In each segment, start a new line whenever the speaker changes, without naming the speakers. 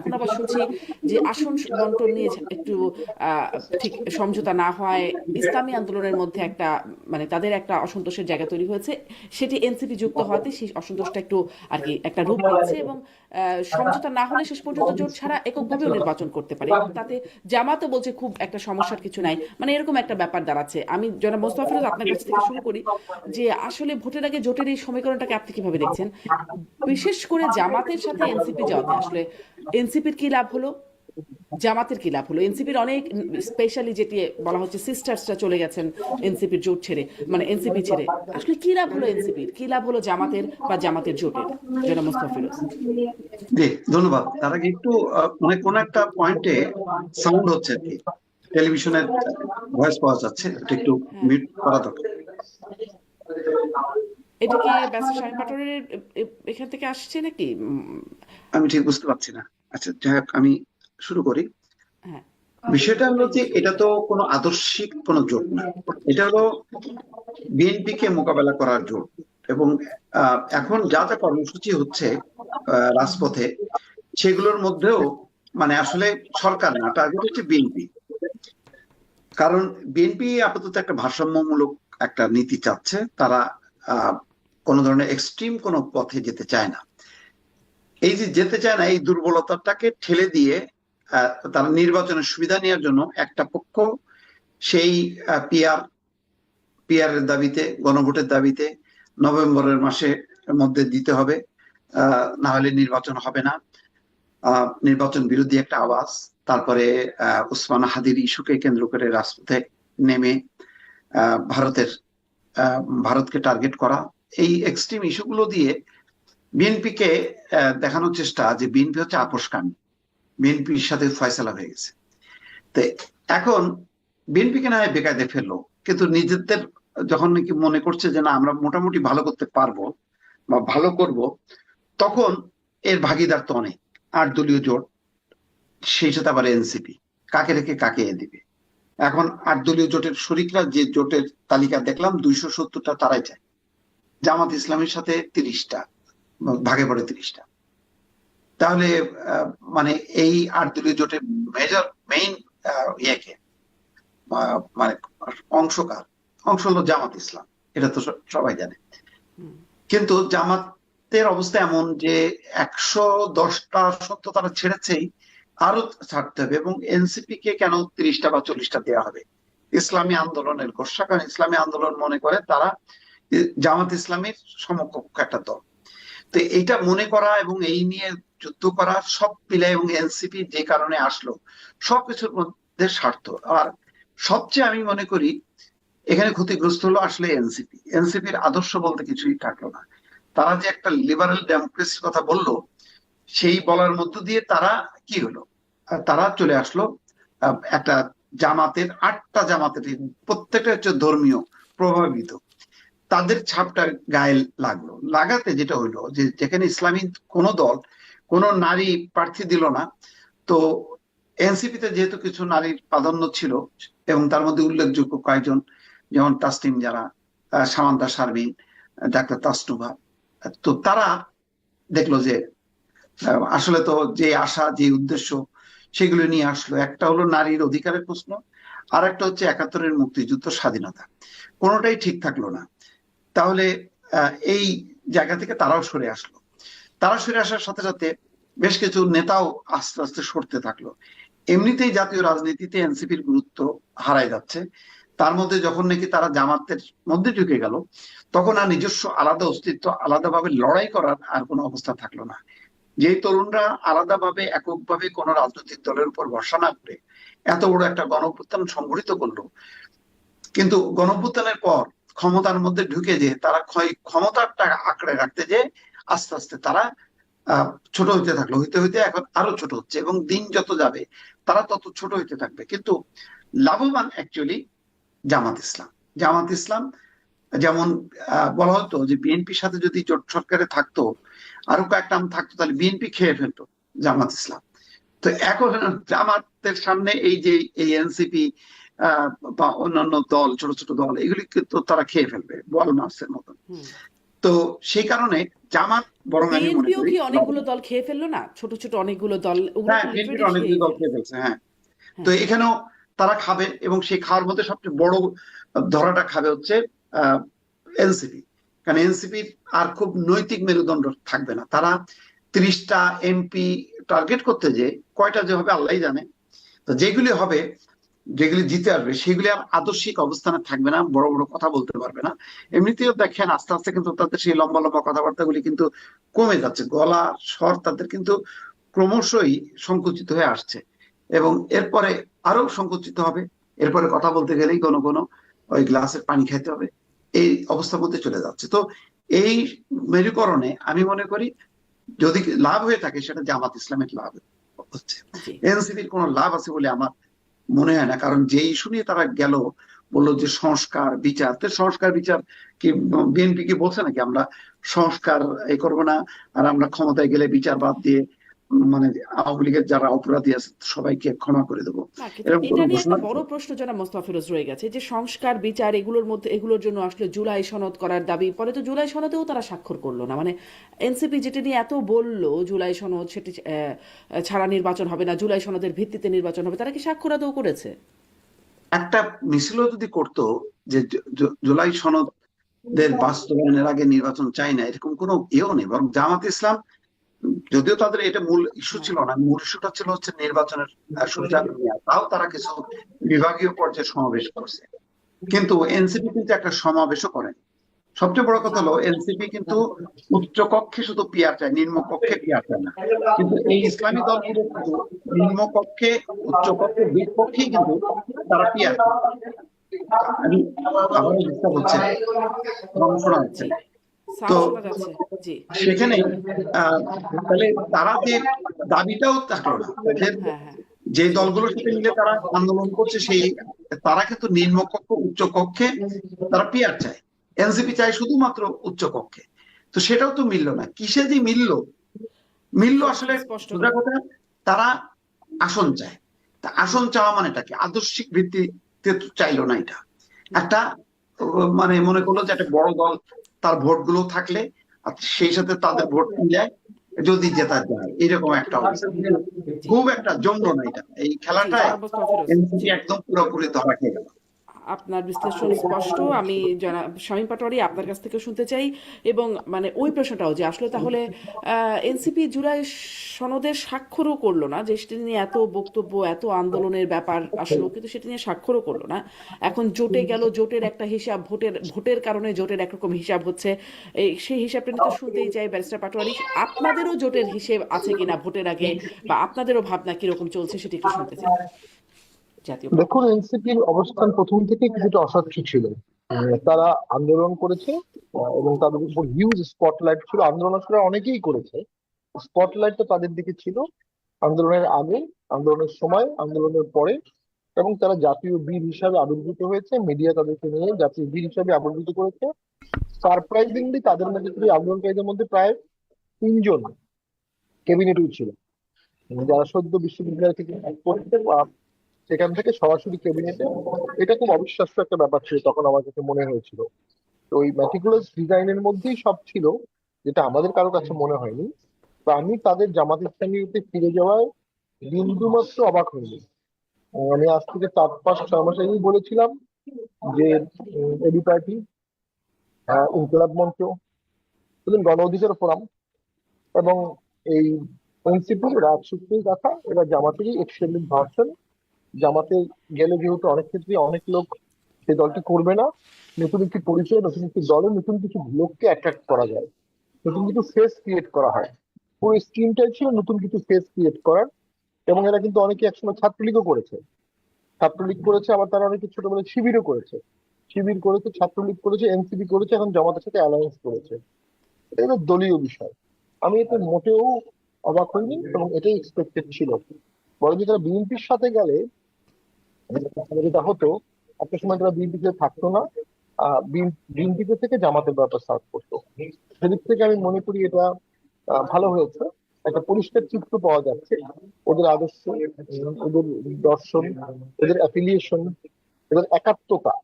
এখন আবার শুনছি যে আসন বন্টন নিয়ে একটু ঠিক সমঝোতা না হয় ইসলামী আন্দোলনের মধ্যে একটা মানে তাদের একটা অসন্তোষের জায়গা তৈরি হয়েছে, সেটি এনসিপি যুক্ত হওয়াতে সেই অসন্তোষটা একটু আর কি একটা রূপ নিচ্ছে এবং সমঝোতা না হলে শেষ পর্যন্ত জোট ছাড়া এককভাবেও নির্বাচন করতে পারে এবং তাতে জামাতও বলছে খুব একটা সমস্যার কিছু নাই, মানে এরকম একটা ব্যাপার দাঁড়াচ্ছে। আমি জনাব মোস্তফা ফিরোজ আপনার কাছ থেকে শুরু করি যে আসলে ভোটের আগে জোটের এই সমীকরণটাকে আপনি কিভাবে দেখছেন, বিশেষ করে জামাতের সাথে এনসিপি যাওয়াতে আসলে এনসিপির কি লাভ হলো, জামাতের কি লাভ হলো? এনসিপির অনেক স্পেশালি যেটি বলা হচ্ছে সিস্টার্সরা চলে গেছেন এনসিপির জোট ছেড়ে, মানে এনসিপি ছেড়ে, আসলে কি লাভ হলো এনসিপির, কি লাভ হলো জামাতের বা জামাতের জোটের? জনাব মোস্তফা ফিরোজ।
জি, ধন্যবাদ। তার আগে একটু মানে কোন একটা পয়েন্টে সাউন্ড হচ্ছে আর কি, টেলিভিশনের ভয়েস পাওয়া যাচ্ছে, এটা একটু
হ্যাঁ,
মিউট করা দরকার।
এটা কি ব্যাস শামীম পাটোয়ারির এখান থেকে আসছে নাকি?
আমি ঠিক বুঝতে পারছি না। আচ্ছা, যাই হোক, আমি শুরু করি।
হ্যাঁ,
বিষয়টা হলো
বলেন
যে
শুরু
এটা
করেন।
তো কোনো আদর্শিক কোনো জোট না, এটা হলো বিএনপি কে মোকাবেলা করার জোট। এবং এখন যা যা কর্মসূচি হচ্ছে রাজপথে, সেগুলোর মধ্যেও মানে আসলে সরকার না, টার্গেট হচ্ছে বিএনপি। কারণ বিএনপি আপাতত একটা ভারসাম্যমূলক একটা নীতি চাচ্ছে। তারা আহ কোনো ধরনের এক্সট্রিম কোনো পথে যেতে চায় না। এই যে যেতে চায় না, এই দুর্বলতাটাকে ঠেলে দিয়ে তারা নির্বাচনের সুবিধা নেওয়ার জন্য একটা পক্ষ সেই পিআর পিআরের দাবিতে, গণভোটের দাবিতে নভেম্বরের মাসে মধ্যে দিতে হবে, না হলে নির্বাচন হবে না। নির্বাচন বিরোধী একটা আওয়াজ। তারপরে ওসমান হাদির ইস্যুকে কেন্দ্র করে রাজপথে নেমে ভারতের ভারতকে টার্গেট করা, এই এক্সট্রিম ইস্যুগুলো দিয়ে বিএনপি কে দেখানোর চেষ্টা যে বিএনপি হচ্ছে আপোষকামী, বিএনপির সাথে ফয়সালা হয়ে গেছে। তো এখন বিএনপিকে না হয় বেকায়দে ফেললো, কিন্তু নিজেদের যখন নাকি মনে করছে যে না আমরা মোটামুটি ভালো করতে পারবো বা ভালো করব, তখন এর ভাগিদার তো অনেক, 8 দলীয় জোট, সেই সাথে আবার এনসিপি, কাকে রেখে কাকে দিবে। এখন 8 দলীয় জোটের শরিকরা যে জোটের তালিকা দেখলাম 270টা তারাই চায়, জামাত ইসলামের সাথে 30টা, ভাগে পড়ে 30টা। তাহলে আহ, মানে এই 8 দলীয় জোটের মেইন ইয়েকে মানে অংশকার অংশ হলো জামাত ইসলাম, এটা তো সবাই জানে।
হুম,
কিন্তু জামাতের অবস্থা এমন যে 110টা আসন তো তারা ছেড়েছেই, আরো ছাড়তে হবে। এবং এনসিপি কে কেন 30টা বা 40টা দেওয়া হবে? ইসলামী আন্দোলনের গোসা, কারণ ইসলামী আন্দোলন মনে করে তারা জামাত ইসলামের সমকক্ষ একটা দল। তো এইটা মনে করা এবং এই নিয়ে যুদ্ধ করা সব মিলে, এবং এনসিপি যে কারণে আসলো, সবকিছুর মধ্যে স্বার্থ। আর সবচেয়ে আমি মনে করি এখানে ক্ষতিগ্রস্ত হলো আসলে এনসিপি। এনসিপির আদর্শ বলতে কিছুই থাকলো না। তারা যে একটা লিবারেল ডেমোক্রেসির কথা বললো, সেই বলার মধ্য দিয়ে তারা কি হলো, তারা চলে আসলো একটা জামাতের, 8টা জামাতের প্রত্যেকটা হচ্ছে ধর্মীয় প্রভাবিত, তাদের ছাপটা গায়ে লাগলো। লাগাতে যেটা হইলো যে যেখানে ইসলামী কোন দল কোন নারী প্রার্থী দিল না, তো এনসিপিতে যেহেতু কিছু নারীর প্রাধান্য ছিল, এবং তার মধ্যে উল্লেখযোগ্য কয়েকজন, যেমন তাসনিম যারা, সামান্তা শারমিন, ডাক্তার তাসনুভা, তো তারা দেখলো যে আসলে তো যে আশা যে উদ্দেশ্য সেগুলো নিয়ে আসলো, একটা হলো নারীর অধিকারের প্রশ্ন, আর একটা হচ্ছে 71-এর মুক্তিযুদ্ধ, স্বাধীনতা, কোনোটাই ঠিক থাকলো না। তাহলে এই জায়গা থেকে তারাও সরে আসলো। তারা সরে আসার সাথে সাথে বেশ কিছু নেতাও আস্তে আস্তে সরতে থাকলো। এমনিতেই জাতীয় রাজনীতিতে এনসিপির গুরুত্ব হারায় যাচ্ছে, তার মধ্যে যখন নাকি তারা জামাতের মধ্যে ঢুকে গেল, তখন আর নিজস্ব আলাদা অস্তিত্ব, আলাদাভাবে লড়াই করার আর কোনো অবস্থা থাকলো না। যেই তরুণরা আলাদাভাবে এককভাবে কোন রাজনৈতিক দলের উপর ভরসা না করে এত বড় একটা গণঅভ্যুত্থান সংগঠিত করলো, কিন্তু গণঅভ্যুত্থানের পর ক্ষমতার মধ্যে ঢুকে যে তারা ক্ষমতাটা আঁকড়ে রাখতে যে আস্তে আস্তে তারা ছোট হইতে থাকলো, হইতে হইতে এখন আরো ছোট হচ্ছে, এবং দিন যত যাবে তারা তত ছোট হইতে থাকবে। কিন্তু লাভবান অ্যাকচুয়ালি জামাত ইসলাম। জামাত ইসলাম যেমন বলা হতো যে বিএনপির সাথে যদি জোট সরকারে থাকতো, আরো কয়েকটা নাম থাকতো, তাহলে বিএনপি খেয়ে ফেলতো জামাত ইসলাম। তো এখন জামাতের সামনে এই যে এই এনসিপি বা অন্যান্য দল, ছোট ছোট দল, এগুলি কিন্তু তারা খেয়ে ফেলবে বল মার্সের মতন।
হুম,
তো সেই কারণে জামাত বরং আমি মনে
বিএনপিও
করি
কি অনেকগুলো দল খেয়ে ফেললো না, ছোট ছোট অনেকগুলো দল, ওগুলো
হ্যাঁ
তো
বিএনপির
লিটারেলি
অনেকগুলো
খেয়েই
দল
ফেললো।
খেয়ে ফেলছে, হ্যাঁ। তো
হ্যাঁ,
এখানেও তারা খাবে, এবং সেই খাওয়ার মধ্যে সবচেয়ে বড় ধরাটা খাবে হচ্ছে এনসিপি। কারণ এনসিপির আর খুব নৈতিক মেরুদণ্ড থাকবে না। তারা 30টা এমপি টার্গেট করতে, যে কয়টা যে হবে আল্লাহ জানে। তো যেগুলি হবে, যেগুলি জিতে আসবে, সেগুলি আর আদর্শিক অবস্থানে থাকবে না, বড় বড় কথা বলতে পারবে না। এমনিতেও দেখেন আস্তে আস্তে কিন্তু তাদের সেই লম্বা লম্বা কথাবার্তাগুলি কিন্তু কমে যাচ্ছে, গলা স্বর তাদের কিন্তু ক্রমশই সংকুচিত হয়ে আসছে, এবং এরপরে আরো সংকুচিত হবে। এরপরে কথা বলতে গেলেই কোনো কোনো ওই গ্লাসের পানি খাইতে হবে, এই অবস্থার মধ্যে চলে যাচ্ছে। তো এই মেরুকরণে আমি মনে করি যদি লাভ হয়ে থাকে সেটা জামাত ইসলামের লাভ হচ্ছে।
জি।
এনসিপির কোনো লাভ আছে বলে আমার মনে হয় না। কারণ যে ইস্যু নিয়ে তারা গেল, বললো যে সংস্কার বিচার, তো সংস্কার বিচার কি বিএনপি কি বলছে নাকি আমরা সংস্কার এই করবো না, আর আমরা ক্ষমতায় গেলে বিচার বাদ দিয়ে মানে আওয়ামী লীগের যারা অপরাধী আছে সবাইকে ক্ষমা করে দেবো,
না, কিন্তু
এরকম
এটা
কোনো
নিয়ে
ঘোষণা
একটা
দিচ্ছে?
বড় প্রশ্ন যারা মোস্তফা ফিরোজ রয়ে গেছে, যে সংস্কার বিচার এগুলোর মধ্যে এগুলোর জন্য আসলে জুলাই সনদ করার দাবি, পরে তো জুলাই সনদেও তারা স্বাক্ষর করলো না। মানে এনসিপি যেটা নিয়ে এত বললো জুলাই সনদ, সেটি ছাড়া নির্বাচন হবে না, জুলাই সনদের ভিত্তিতে নির্বাচন হবে, তারা কি স্বাক্ষর আদৌ করেছে?
একটা মিছিলও যদি করতো যে জুলাই সনদের বাস্তবায়নের আগে নির্বাচন চাই না, এরকম কোনো ইয়েও নেই। বরং জামাত ইসলাম, যদিও তাদের এটা মূল ইস্যু
হ্যাঁ,
ছিল না, মূল ইস্যুটা ছিল হচ্ছে নির্বাচনের সুবিধা নেওয়া, তাও তারা কিছু বিভাগীয় পর্যায়ে সমাবেশ করছে। কিন্তু এনসিপি কিন্তু একটা সমাবেশও করেনি। সবচেয়ে বড় কথা
জি,
হলো এনসিপি কিন্তু উচ্চ কক্ষে শুধু পিয়ার চায়, নিম্ন কক্ষে পিয়ার চায় না। কিন্তু এই ইসলামী দলগুলো কিন্তু নিম্ন কক্ষে, উচ্চ কক্ষে, দুই পক্ষেই কিন্তু তারা পিয়ার চায়। আমি আবারও ডিস্টার্ব হচ্ছে, আমার শোনা যাচ্ছে
জি,
না। তো
সাউন্ড শোনা যাচ্ছে। জি।
সেখানে আহ তাহলে তারা যে দাবিটাও থাকলো না তাদের,
হ্যাঁ, হ্যাঁ।
যে
জি,
দলগুলোর সাথে মিলে তারা আন্দোলন করছে, সেই তারা কিন্তু নিম্নকক্ষ উচ্চ কক্ষে তারা পিয়ার চায়, এনসিপি চায় শুধুমাত্র উচ্চ কক্ষে। তো সেটাও তো মিললো না। কিসে যে মিললো, মিললো
সেটা
আসলে
ঠিক স্পষ্ট
সোজা
নয়।
কথা, তারা আসন চায়। তা আসন চাওয়া মানেটা কি? আদর্শিক ভিত্তিতে তো চাইলো না এটা। একটা মানে মনে করলো যে একটা বড় দল, তার ভোট গুলো থাকলে আর সেই সাথে তাদের ভোট মিলায় যদি জেতা যায়, এরকম একটা অবস্থা। কিন্তু
জি,
খুব একটা জমলো না এটা, এই
জি,
খেলাটায়
জনাব মোস্তফা ফিরোজ।
এনসিপি
জি,
একদম পুরোপুরি ধরা খেয়ে গেল।
আপনার বিশ্লেষণ স্পষ্ট। আমি জনাব শামীম পাটোয়ারি আপনার কাছ থেকে শুনতে চাই, এবং মানে ওই প্রশ্নটাও, যে আসলে তাহলে এনসিপি জুলাই সনদের স্বাক্ষরও করলো না, যে সেটা নিয়ে এত বক্তব্য, এত আন্দোলনের ব্যাপার আসলো, কিন্তু সেটা নিয়ে স্বাক্ষরও করলো না। এখন জোটে গেল, জোটের একটা হিসাব, ভোটের ভোটের কারণে জোটের একরকম হিসাব হচ্ছে, সেই হিসাবটা নিয়ে তো শুনতেই চাই ব্যারিস্টার পাটোয়ারি। আপনাদেরও জোটের হিসেব আছে কিনা ভোটের আগে, বা আপনাদেরও ভাবনা কিরকম চলছে সেটা একটু শুনতে চাই জাতীয় পর্যায়ে।
দেখুন, এনসিপির অবস্থান প্রথম থেকে কিছুটা অস্বচ্ছ ছিল। তারা আন্দোলন করেছে, এবং তাদের উপর হিউজ স্পটলাইট ছিল। আন্দোলন আসলে অনেকেই করেছে, স্পটলাইট তো তাদের দিকে ছিল আন্দোলনের আগে, আন্দোলনের সময়, আন্দোলনের পরে। এবং তারা জাতীয় বীর হিসাবে আবির্ভূত হয়েছে, মিডিয়া তাদেরকে নিয়ে জাতীয় বীর হিসাবে আবির্ভূত করেছে। সারপ্রাইজিংলি তাদের মধ্যে থেকে, আন্দোলনকারীদের মধ্যে প্রায় 3জন ক্যাবিনেটেও ছিল, যারা সদ্য বিশ্ববিদ্যালয় থেকে পড়তে বা সেখান থেকে সরাসরি ক্যাবিনেটে। এটা খুব অবিশ্বাস্য একটা ব্যাপার ছিল, তখন আমার কাছে মনে হয়েছিল। তো ওই ম্যাটিকুলাস ডিজাইনের মধ্যেই সব ছিল, যেটা আমাদের কারো কাছে মনে হয়নি। তো আমি তাদের জামাত ইসলামীতে ফিরে যাওয়ায় বিন্দু মাত্র অবাক হইনি। আমি আজ থেকে 4-5-6 মাস আগেই বলেছিলাম যে এবি পার্টি, ইনকলাব মঞ্চ, গণ অধিকার ফোরাম এবং এই এনসিপি, রাজশক্তির কথা, এরা জামাতেরই এক্সটেন্ডেড ভার্সন। জামাতে গেলে যেহেতু অনেক ক্ষেত্রে অনেক লোক সেই দলটি করবে না, নতুন একটি পরিচয়, নতুন একটি দলে নতুন কিছু লোককে অ্যাট্রাক্ট করা যায়, নতুন কিছু ফেস ক্রিয়েট করা হয়। পুরো স্কিমটাই ছিল নতুন কিছু ফেস ক্রিয়েট করার। এবং এরা কিন্তু অনেকে একসময় ছাত্রলীগও করেছে, ছাত্রলীগ করেছে, আবার তারা অনেকে ছোটবেলায় শিবিরও করেছে, শিবির করেছে, ছাত্রলীগ করেছে, এনসিপি করেছে, এখন জামাতের সাথে অ্যালায়েন্স করেছে। এটা কিন্তু দলীয় বিষয়। আমি এতে মোটেও অবাক হইনি, এবং এটাই এক্সপেক্টেড ছিল। বরং তারা বিএনপির সাথে গেলে যেটা হতো, একটা সময় তারা বিএনপিতে থাকতো না, বিএনপিতে থেকে জামাতের ব্যাপার সার্ভ করতো। সেদিক থেকে আমি মনে করি এটা ভালো হয়েছে। একটা পরিষ্কার চিত্র পাওয়া যাচ্ছে ওদের আদর্শ, ওদের দর্শন, ওদের অ্যাফিলিয়েশন, ওদের একাত্মতা।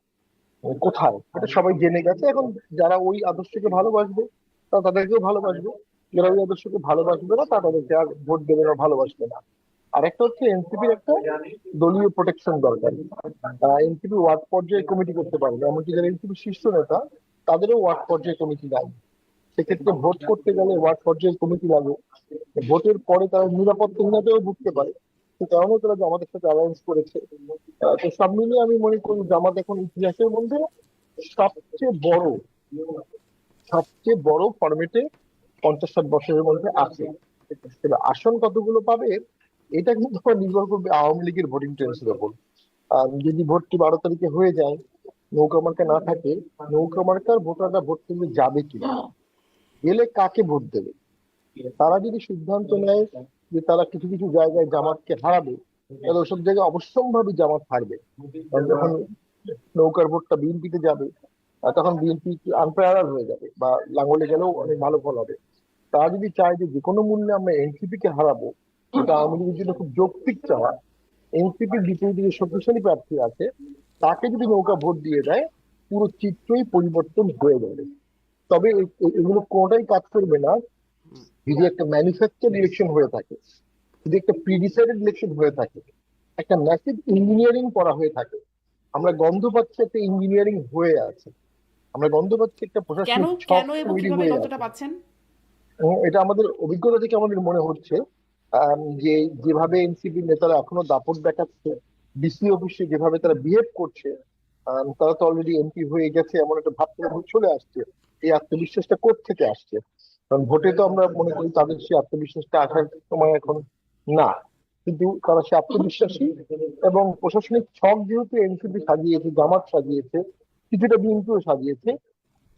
কোথায় এটা সবাই জেনে গেছে। এখন যারা ওই আদর্শকে ভালোবাসবে তারা তাদেরকেও ভালোবাসবে, যারা ওই আদর্শকে ভালোবাসবে না তারা তাদেরকে আর ভোট দেবে না, ভালোবাসবে না। আর একটা হচ্ছে এনসিপির একটা দলীয় প্রোটেকশন দরকার। এনসিপি ওয়ার্ড পর্যায়ে কমিটি করতে পারবে, এমনকি যারা এনসিপির শীর্ষ নেতা তাদেরও ওয়ার্ড পর্যায়ে কমিটি নাই। সেক্ষেত্রে ভোট করতে গেলে ওয়ার্ড পর্যায়ে কমিটি লাগে। ভোটের পরে তারা নিরাপত্তাহীনতাও ভুগতে পারে, সে কারণে তারা জামাতের সাথে অ্যালায়েন্স করেছে। তো সব মিলিয়ে আমি মনে করি জামাত এখন ইতিহাসের মধ্যে সবচেয়ে বড় সবচেয়ে বড় ফরম্যাটে 50-60 বছরের মধ্যে আছে। তবে আসন কতগুলো পাবে এটা কিন্তু আবার নির্ভর করবে আওয়ামী লীগের ভোটিং ট্রেন্ডসের উপর। যদি ভোটটি 12 তারিখে হয়ে যায়, নৌকা মার্কা না থাকে, নৌকা মার্কার ভোটাররা ভোট কেন্দ্রে যাবে কিনা, গেলে কাকে ভোট দেবে, তারা যদি সিদ্ধান্ত নেয় যে তারা কিছু কিছু জায়গায় জামাতকে হারাবে, তাহলে ওসব জায়গায় অবশ্যম্ভাবী জামাত হারবে। কারণ যখন নৌকার ভোটটা বিএনপিতে যাবে, তখন বিএনপি আনপ্রেয়ার হয়ে যাবে, বা লাঙ্গলে গেলেও অনেক ভালো ফল হবে। তারা যদি চায় যে কোনো মূল্যে আমরা এনসিপি কে হারাবো, এটা আওয়ামী লীগের জন্য খুব যৌক্তিক চাওয়া। এনসিপির বিপরীতে যে শক্তিশালী প্রার্থী আছে তাকে যদি নৌকা ভোট দিয়ে দেয়, পুরো চিত্রই পরিবর্তন হয়ে যাবে। তবে এগুলো কোনোটাই কাজ করবে না যদি একটা ম্যানুফ্যাকচার ইলেকশন হয়ে থাকে, যদি একটা প্রিডিসাইডেড ইলেকশন হয়ে থাকে, একটা ম্যাসিভ ইঞ্জিনিয়ারিং করা হয়ে থাকে। আমরা গন্ধ পাচ্ছি একটা ইঞ্জিনিয়ারিং হয়ে আছে, আমরা গন্ধ পাচ্ছি একটা
কেন
প্রশাসনিক ছক
কেন এবং
তৈরি
কিভাবে
হয়ে
গন্ধটা
আছে।
পাচ্ছেন?
এবং এটা আমাদের অভিজ্ঞতা থেকে আমাদের মনে হচ্ছে, যে যেভাবে এনসিপি নেতারা এখনো দাপট দেখাচ্ছে, ডিসি অফিসে যেভাবে তারা বিহেভ করছে, তারা তো অলরেডি এমপি হয়ে গেছে এমন একটা ভাব তাদের মধ্যে চলে আসছে। এই আত্মবিশ্বাসটা থেকে আসছে? কারণ ভোটে তো আমরা মনে করি তাদের সেই আত্মবিশ্বাসটা আসার সময় এখন না, কিন্তু তারা সে আত্মবিশ্বাসী। এবং প্রশাসনিক ছক যেহেতু এনসিপি সাজিয়েছে, জামাত সাজিয়েছে, কিছুটা বিএনপিও সাজিয়েছে,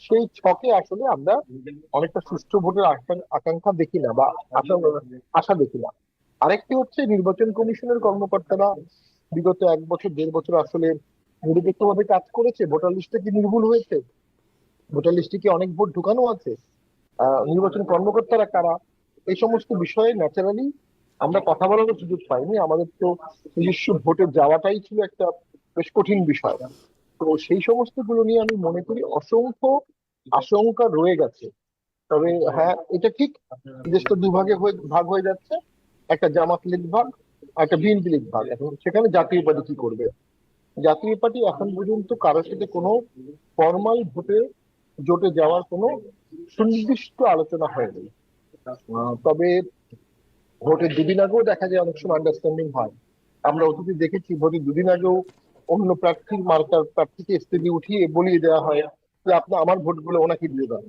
সেই ছকে আসলে আমরা অনেকটা সুষ্ঠু ভোটের আকাঙ্ক্ষা দেখি না, বা আশা আশা দেখি না। আরেকটি হচ্ছে নির্বাচন কমিশনের কর্মকর্তারা বিগত 1 বছর 1.5 বছর আসলে নিরপেক্ষভাবে কাজ করেছে। ভোটার লিস্টে কি নির্ভুল হয়েছে? ভোটার লিস্টে কি অনেক ভোট ঢুকানো আছে? নির্বাচন কর্মকর্তারা কারা? এই সমস্ত বিষয়ে ন্যাচারালি আমরা কথা বলারও সুযোগ পাইনি। আমাদের তো নিজস্ব ভোটে যাওয়াটাই ছিল একটা বেশ কঠিন বিষয়। তো সেই সমস্ত গুলো নিয়ে আমি মনে করি অসংখ্য আশঙ্কা রয়ে গেছে। তবে হ্যাঁ, এটা ঠিক, দেশটা দুভাগে ভাগ হয়ে যাচ্ছে, একটা জামাত লীগ ভাগ আর একটা বিএনপি লীগ ভাগ। এখন সেখানে জাতীয় পার্টি কি করবে? জাতীয় পার্টি এখন পর্যন্ত কারোর সাথে কোনো ফর্মাল ভোটে জোটে যাওয়ার কোনো সুনির্দিষ্ট আলোচনা হয়নি। তবে ভোটের 2 দিন আগেও দেখা যায় অনেক সময় আন্ডারস্ট্যান্ডিং হয়। আমরা অতীতে দেখেছি ভোটের 2 দিন আগেও অন্য প্রার্থীর মার্কার প্রার্থীকে স্টেজে উঠিয়ে বলিয়ে দেওয়া হয় যে আপনি আমার ভোটগুলো ওনাকে দিয়ে দেন।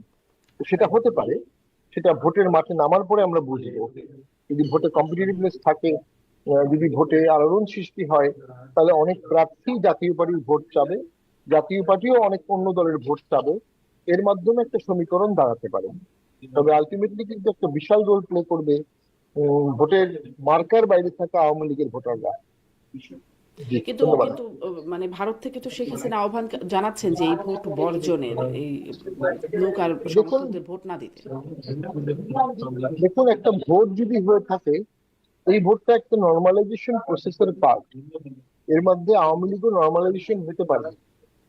তো সেটা হতে পারে, সেটা ভোটের মাঠে নামার পরে আমরা বুঝবো। যদি ভোটে কম্পিটিটিভনেস থাকে, যদি ভোটে আলোড়ন সৃষ্টি হয়, তাহলে অনেক প্রার্থী জাতীয় পার্টির ভোট চাবে, জাতীয় পার্টিও অনেক অন্য দলের ভোট চাবে। এর মাধ্যমে একটা সমীকরণ দাঁড়াতে পারে। তবে আলটিমেটলি কিন্তু একটা বিশাল রোল প্লে করবে ভোটের মার্কার বাইরে থাকা আওয়ামী লীগের ভোটাররা। জি,
কিন্তু
ধন্যবাদ।
কিন্তু মানে ভারত থেকে তো শেখ হাসিনা আহ্বান জানাচ্ছেন যে এই ভোট বর্জনের, এই নৌকার
দেখুন
সমর্থকদের ভোট না দিতে।
দেখুন একটা ভোট যদি হয়ে থাকে, এই ভোটটা একটা নর্মালাইজেশন প্রসেসের পার্ট। এর মধ্যে আওয়ামী লীগও নর্মালাইজেশন হতে পারে।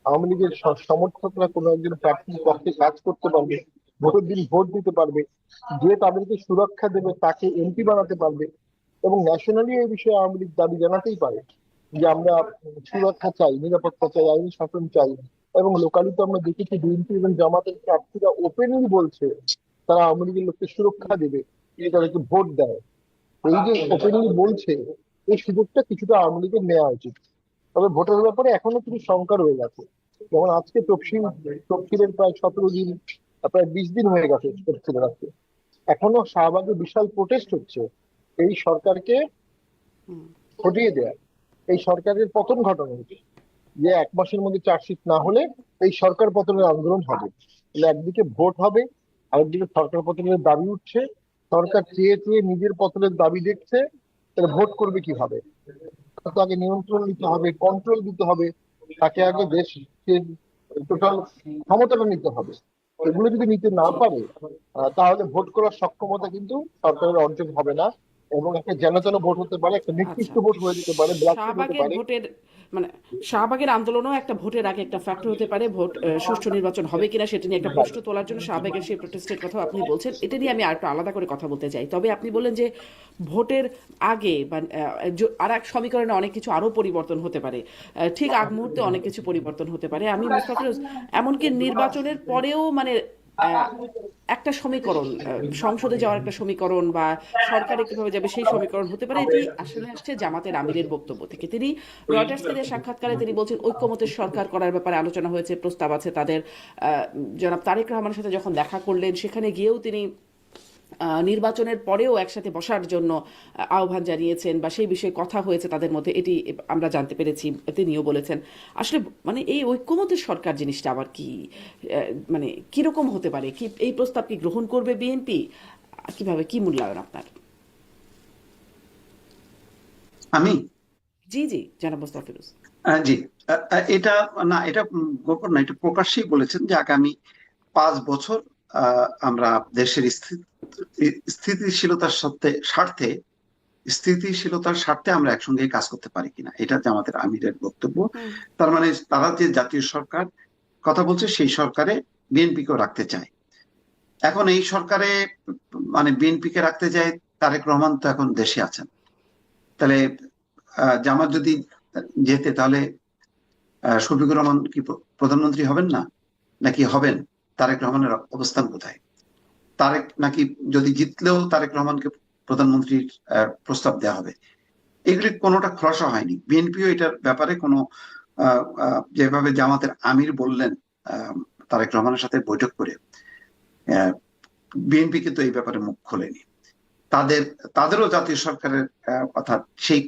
আওয়ামী লীগের সমর্থকরা কোনো একজন প্রার্থীর পক্ষে কাজ করতে পারবে, ভোটের দিন ভোট দিতে পারবে, যে তাদেরকে সুরক্ষা দেবে তাকে এমপি বানাতে পারবে। এবং ন্যাশনালি এই বিষয়ে আওয়ামী লীগ দাবি জানাতেই পারে যে আমরা সুরক্ষা চাই, নিরাপত্তা চাই, আইনি শাসন চাই। এবং লোকালি তো আমরা দেখেছি বিএনপি এবং জামাতের প্রার্থীরা ওপেনলি বলছে তারা আওয়ামী লীগের লোককে সুরক্ষা দেবে, তাদেরকে ভোট দেয়। এই যে ওপেনলি বলছে, এই সুযোগটা কিছুটা আওয়ামী লীগের নেওয়া উচিত। তবে ভোটের ব্যাপারে এখনো কিছু শঙ্কা রয়ে গেছে। যেমন আজকে তফসিলের প্রায় 17 দিন, প্রায় 20 দিন হয়ে গেছে তফসিলের আজকে। এখনো শাহবাগে বিশাল প্রোটেস্ট হচ্ছে এই সরকারকে
হুম।
হটিয়ে দেয়া, এই সরকারের পতন ঘটানো হচ্ছে। যে 1 মাসের মধ্যে চার্জশিট না হলে এই সরকার পতনের আন্দোলন হবে। তাহলে একদিকে ভোট হবে, আরেকদিকে সরকার পতনের দাবি উঠছে। সরকার চেয়ে চেয়ে নিজের পতনের দাবি দেখছে, তাহলে ভোট করবে কিভাবে? তাকে আগে নিয়ন্ত্রণ নিতে হবে, কন্ট্রোল দিতে হবে, তাকে আগে দেশের টোটাল ক্ষমতাটা নিতে হবে। এগুলো যদি নিতে না পারে, তাহলে ভোট করার সক্ষমতা কিন্তু সরকারের অর্জন হবে না। এবং একটা যেন তেন ভোট হতে পারে, একটা
আচ্ছা,
নিকৃষ্ট ভোট হয়ে যেতে পারে, ব্ল্যাক ভোট হতে
শাহবাগের
পারে।
ভোটের মানে শাহবাগের আন্দোলনও একটা ভোটের আগে একটা ফ্যাক্টর হতে পারে, ভোট সুষ্ঠু নির্বাচন হবে কিনা সেটা নিয়ে একটা প্রশ্ন তোলার জন্য শাহবাগের সেই প্রোটেস্টের কথা আপনি বলছেন। এটা নিয়ে আমি আরেকটু আলাদা করে কথা বলতে চাই। তবে আপনি বললেন যে ভোটের আগে বা আর এক সমীকরণে অনেক কিছু আরো পরিবর্তন হতে পারে, ঠিক আগ মুহূর্তে অনেক কিছু পরিবর্তন হতে পারে। আমি মুস্তাফিজ এমনকি নির্বাচনের পরেও মানে আহ, একটা সমীকরণ, সংসদে যাওয়ার একটা সমীকরণ বা সরকারে কিভাবে যাবে সেই সমীকরণ হতে পারে। এটি আসলে আসছে জামাতের আমিরের বক্তব্য থেকে। তিনি রয়টার্সকে দেওয়া সাক্ষাৎকারে তিনি বলছেন ঐক্যমতের সরকার করার ব্যাপারে আলোচনা হয়েছে, প্রস্তাব আছে তাদের। জনাব তারেক রহমানের সাথে যখন দেখা করলেন সেখানে গিয়েও তিনি নির্বাচনের পরেও একসাথে বসার জন্য আহ্বান জানিয়েছেন বা সেই বিষয়ে কথা হয়েছে তাদের মধ্যে, এটি আমরা জানতে পেরেছি। তিনিও বলেছেন আসলে মানে এই ঐক্যমতের সরকার জিনিসটা আবার কি, মানে কিরকম হতে পারে, কি এই প্রস্তাব কি গ্রহণ করবে বিএনপি, কিভাবে, কি মূল্যায়ন আপনার?
আমি
জি জি, জনাব মোস্তাফিরুজ।
জি, এটা না, এটা গোপন না, এটা প্রকাশ্যেই বলেছেন যে আগামী 5 বছর আমরা দেশের স্থিতিশীলতার স্থিতিশীলতার স্বার্থে আমরা একসঙ্গে কাজ করতে পারি কিনা, এটা যে আমাদের আমিরের বক্তব্য।
হুম।
তার মানে তারা যে জাতীয় সরকার কথা বলছে সেই সরকারে বিএনপিকেও রাখতে চায়। এখন এই সরকারে মানে বিএনপিকে রাখতে যায়, তারেক রহমান তো এখন দেশে আছেন, তাহলে জামাত যদি যেতে, তাহলে শফিকুর রহমান কি প্রধানমন্ত্রী হবেন না, নাকি হবেন? তারেক রহমানের অবস্থান কোথায়? তারেক নাকি যদি জিতলেও তারেক রহমানকে প্রধানমন্ত্রীর প্রস্তাব দেওয়া হবে? এগুলি কোনোটা খোলাসা হয়নি। বিএনপিও এটার ব্যাপারে কোনো যেভাবে জামাতের আমির বললেন তারেক রহমানের সাথে বৈঠক করে, বিএনপি কিন্তু এই ব্যাপারে মুখ খোলেনি। তাদেরও জাতীয় সরকারের অর্থাৎ সেই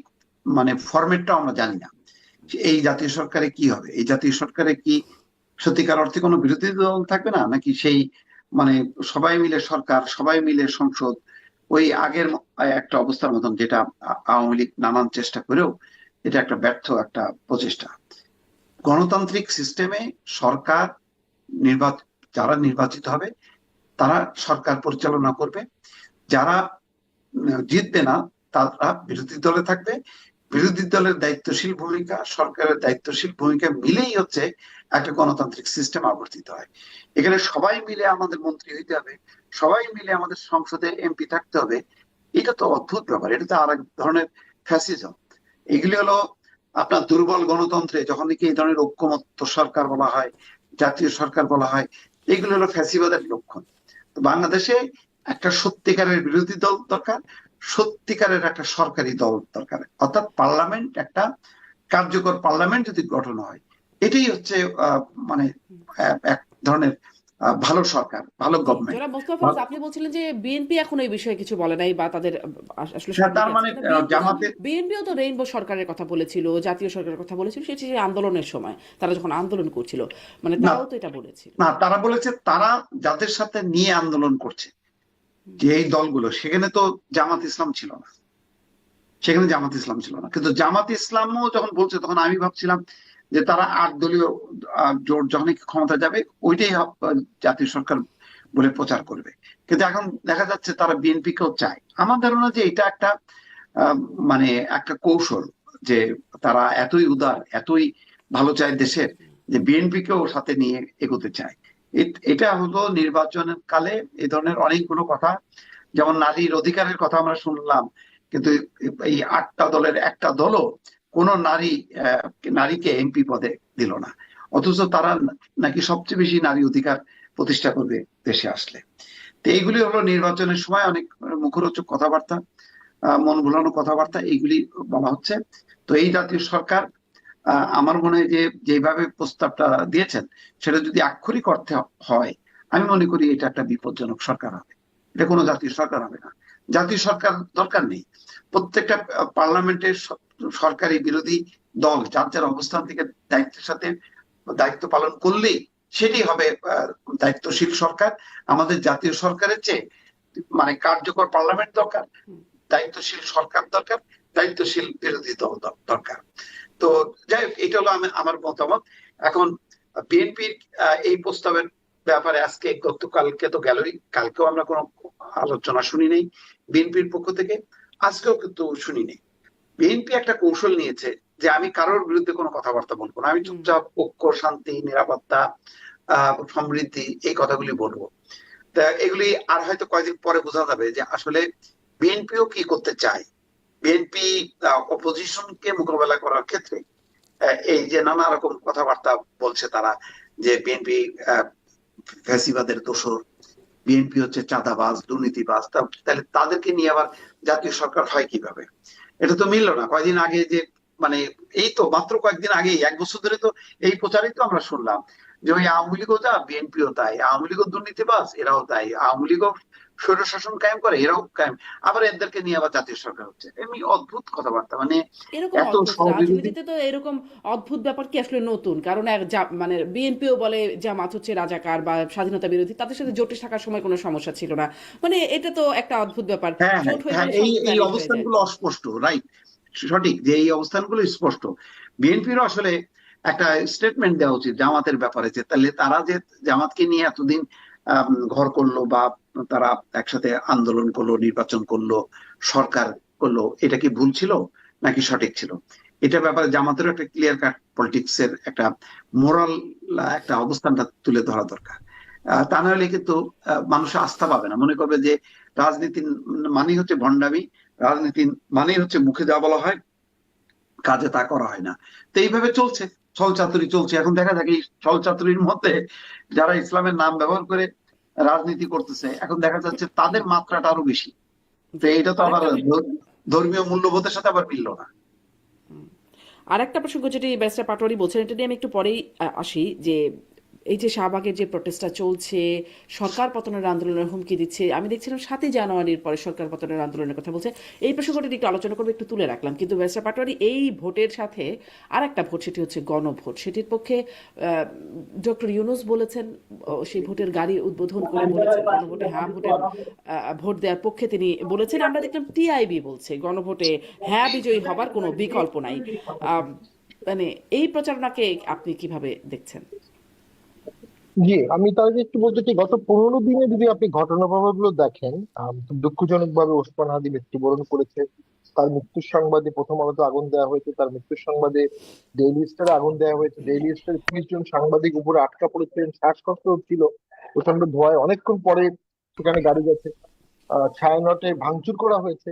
মানে ফরম্যাটটাও আমরা জানি না। এই জাতীয় সরকারে কি হবে, এই জাতীয় সরকারে কি সত্যিকার অর্থে কোনো বিরোধী দল থাকবে না, নাকি সেই মানে সবাই মিলে সরকার, সবাই মিলে সংসদ, ওই আগের একটা অবস্থার মতন, যেটা আওয়ামী লীগ নানান চেষ্টা করেও এটা একটা ব্যর্থ একটা প্রচেষ্টা। গণতান্ত্রিক সিস্টেমে সরকার যারা নির্বাচিত হবে তারা সরকার পরিচালনা করবে, যারা জিতবে না তারা বিরোধী দলে থাকবে। বিরোধী দলের দায়িত্বশীল ভূমিকা, সরকারের দায়িত্বশীল ভূমিকা মিলেই হচ্ছে একটা গণতান্ত্রিক সিস্টেম আবর্তিত হয়। এখানে সবাই মিলে আমাদের মন্ত্রী হইতে হবে, সবাই মিলে আমাদের সংসদে এমপি থাকতে হবে। এটা তো অদ্ভুত ব্যাপার, এটা তো আর এক ধরনের ফ্যাসিজম। এগুলি হলো আপনার দুর্বল গণতন্ত্রে যখন নাকি এই ধরনের ঐক্যমত্য সরকার বলা হয়, জাতীয় সরকার বলা হয়, এগুলো হলো ফ্যাসিবাদের লক্ষণ। তো বাংলাদেশে একটা সত্যিকারের বিরোধী দল দরকার, সত্যিকারের একটা সরকারি দল দরকার, অর্থাৎ পার্লামেন্ট, একটা কার্যকর পার্লামেন্ট যদি গঠন হয়, এটাই হচ্ছে মানে এক ধরনের ভালো সরকার, ভালো
জি,
গভর্নমেন্ট।
জনাব মোস্তাফিজ, আপনি বলছিলেন যে বিএনপি এখন এই বিষয়ে কিছু বলে নাই বা তাদের আসলে
তার
সম্মতি আছে
মানে
কিনা।
জামাতে
বিএনপিও তো রেইনবো সরকারের কথা বলেছিল, জাতীয় সরকারের কথা বলেছিল, সেটি যে আন্দোলনের সময় তারা যখন আন্দোলন করছিল, মানে
না,
তারাও তো এটা বলেছিল।
না, তারা বলেছে তারা যাদের সাথে নিয়ে আন্দোলন করছে, যে এই দলগুলো, সেখানে তো জামাত ইসলাম ছিল না, কিন্তু জামাত ইসলামও যখন বলছে তখন আমি ভাবছিলাম যে তারা 8 দলীয় জোট যখন ক্ষমতা যাবে ওইটাই জাতীয় সরকার বলে প্রচার করবে। কিন্তু এখন দেখা যাচ্ছে তারা বিএনপি কেও চায়। আমার ধারণা যে এটা একটা মানে একটা কৌশল, যে তারা এতই উদার, এতই ভালো চায় দেশের, যে বিএনপি কেও সাথে নিয়ে এগোতে চায়। এটা হলো নির্বাচনের কালে এই ধরনের অনেকগুলো কথা, যেমন নারীর অধিকারের কথা আমরা শুনলাম, কিন্তু এই 8টা দলের একটা দলও কোন নারীকে এমপি পদে দিল না, অথচ তারা নাকি সবচেয়ে বেশি নারী অধিকার প্রতিষ্ঠা করবে দেশে আসলে। তো এইগুলি হলো নির্বাচনের সময় অনেক মুখরোচক কথাবার্তা, মন ভোলানো কথাবার্তা, এইগুলি বলা হচ্ছে। তো এই জাতীয় সরকার আমার মনে হয় যে যেভাবে প্রস্তাবটা দিয়েছেন সেটা যদি আক্ষরিক অর্থে হয়, আমি মনে করি এটা একটা বিপজ্জনক সরকার হবে। এটা কোনো জাতীয় সরকার হবে না। জাতীয় সরকার দরকার নেই। প্রত্যেকটা পার্লামেন্টের সরকারি বিরোধী দল যার যার অবস্থান থেকে দায়িত্বের সাথে দায়িত্ব পালন করলেই সেটি হবে দায়িত্বশীল সরকার। আমাদের জাতীয় সরকারের চেয়ে মানে কার্যকর পার্লামেন্ট দরকার, দায়িত্বশীল সরকার দরকার, দায়িত্বশীল বিরোধী দল দরকার। তো যাই হোক, এটা হলো আমার মতামত। এখন বিএনপির এই প্রস্তাবের ব্যাপারে আজকে গতকালকে তো গেলই, কালকেও আমরা কোনো আলোচনা শুনি নেই বিএনপির পক্ষ থেকে। আজকেও কিন্তু শুনিনি। বিএনপি একটা কৌশল নিয়েছে যে আমি কারোর বিরুদ্ধে কোনো কথাবার্তা বলবো না, আমি চুপচাপ ঐক্য, শান্তি, নিরাপত্তা, সমৃদ্ধি এই কথাগুলি বলবো। তা এগুলি আর হয়তো কয়েকদিন পরে বোঝা যাবে যে আসলে বিএনপিও কি করতে চায়। বিএনপি অপোজিশনকে মোকাবেলা করার ক্ষেত্রে এই যে নানা রকম কথাবার্তা বলছে তারা, যে বিএনপি ফ্যাসিবাদের দোসর, বিএনপি হচ্ছে চাঁদাবাজ, দুর্নীতিবাজ, তাহলে তাদেরকে নিয়ে আবার জাতীয় সরকার হয় কিভাবে? এটা তো মিললো না। কয়েকদিন আগে যে মানে এই তো মাত্র কয়েকদিন আগে, 1 বছর ধরে তো এই প্রচারিত আমরা শুনলাম যে ওই আওয়ামী লীগও যা, বিএনপিও তাই, আওয়ামী লীগও দুর্নীতিবাজ, এরাও তাই, আওয়ামী লীগও স্বৈরশাসন কায়েম করে, এরাও কায়েম, আবার এদেরকে নিয়ে আবার জাতীয় সরকার হচ্ছে। এমনি অদ্ভুত কথাবার্তা, মানে
এরকম
এত
অদ্ভুত
সহবিরোধী।
রাজনীতিতে তো এরকম অদ্ভুত ব্যাপার কি আসলে নতুন? কারণ মানে বিএনপিও বলে জামাত হচ্ছে রাজাকার বা স্বাধীনতা বিরোধী, তাদের সাথে জোটে থাকার সময় কোনো সমস্যা ছিল না। মানে এটা তো একটা অদ্ভুত ব্যাপার,
হ্যাঁ, হ্যাঁ,
জোট হয়ে
হ্যাঁ,
গেলে
এই
সব
এই
ভ্যালিড হয়ে যায়।
অবস্থানগুলো অস্পষ্ট, রাইট, সঠিক, যে এই অবস্থানগুলো স্পষ্ট। বিএনপির আসলে একটা স্টেটমেন্ট দেওয়া উচিত জামাতের ব্যাপারে, যে তাহলে তারা যে জামাতকে নিয়ে এতদিন ঘর করলো, বা তারা একসাথে আন্দোলন করলো, নির্বাচন করলো, সরকার করলো, এটা কি ভুল ছিল নাকি সঠিক ছিল? এটার ব্যাপারে জামাতেরও একটা ক্লিয়ার কাট পলিটিক্স এর একটা মোরাল একটা অবস্থানটা তুলে ধরা দরকার। তা নাহলে কিন্তু মানুষ আস্থা পাবে না, মনে করবে যে রাজনীতি মানেই হচ্ছে ভণ্ডামি, রাজনীতি মানেই হচ্ছে মুখে যা বলা হয় কাজে তা করা হয় না। তো এইভাবে চলছে, ছল চাতুরি চলছে। এখন দেখা যায় এই ছল চাতুরির মধ্যে যারা ইসলামের নাম ব্যবহার করে রাজনীতি করতেছে, এখন দেখা যাচ্ছে তাদের মাত্রাটা আরো বেশি। তো
জি।
এটা তো আবার
আরেকটা
ধর্মীয় মূল্যবোধের সাথে আবার মিলল না।
আরেকটা প্রসঙ্গ যেটি ব্যারিস্টার পাটোয়ারি বলছেন, এটা নিয়ে আমি একটু পরেই আসি, যে এই যে শাহবাগের যে প্রটেস্টটা চলছে, সরকার পতনের আন্দোলনের হুমকি দিচ্ছে, আমি দেখছিলাম 7ই জানুয়ারির পরে সরকার পতনের আন্দোলনের কথা বলছে। এই প্রসঙ্গটি একটু আলোচনা করবো, একটু তুলে রাখলাম। কিন্তু ব্যারিস্টার পাটোয়ারি এই ভোটের সাথে আর একটা ভোট, সেটি হচ্ছে গণভোট, সেটির পক্ষে ডক্টর ইউনূস বলেছেন, সেই ভোটের গাড়ি উদ্বোধন করে বলেছেন গণভোটে হ্যাঁ ভোটের ভোট দেওয়ার পক্ষে তিনি বলেছেন। আমরা দেখলাম টিআইবি বলছে গণভোটে হ্যাঁ বিজয়ী হবার কোনো বিকল্প নাই। আহ, মানে এই প্রচারণাকে আপনি কিভাবে দেখছেন?
জি, আমি তার আগে একটু বলতে চাই, গত 15 দিনে যদি আপনি ঘটনা প্রবাহগুলো দেখেন, খুব দুঃখজনক ভাবে ওসমান হাদি মৃত্যুবরণ করেছে। তার মৃত্যুর সংবাদে প্রথম আলোতে আগুন দেওয়া হয়েছে, তার মৃত্যুর সংবাদে ডেইলি স্টারে আগুন দেওয়া হয়েছে, ডেইলি স্টারে 30 জন সাংবাদিক উপরে আটকা পড়েছিলেন, শ্বাসকষ্ট হচ্ছিল প্রচন্ড ধোঁয়ায়, অনেকক্ষণ পরে সেখানে গাড়ি গেছে। ছায়ানটে ভাঙচুর করা হয়েছে,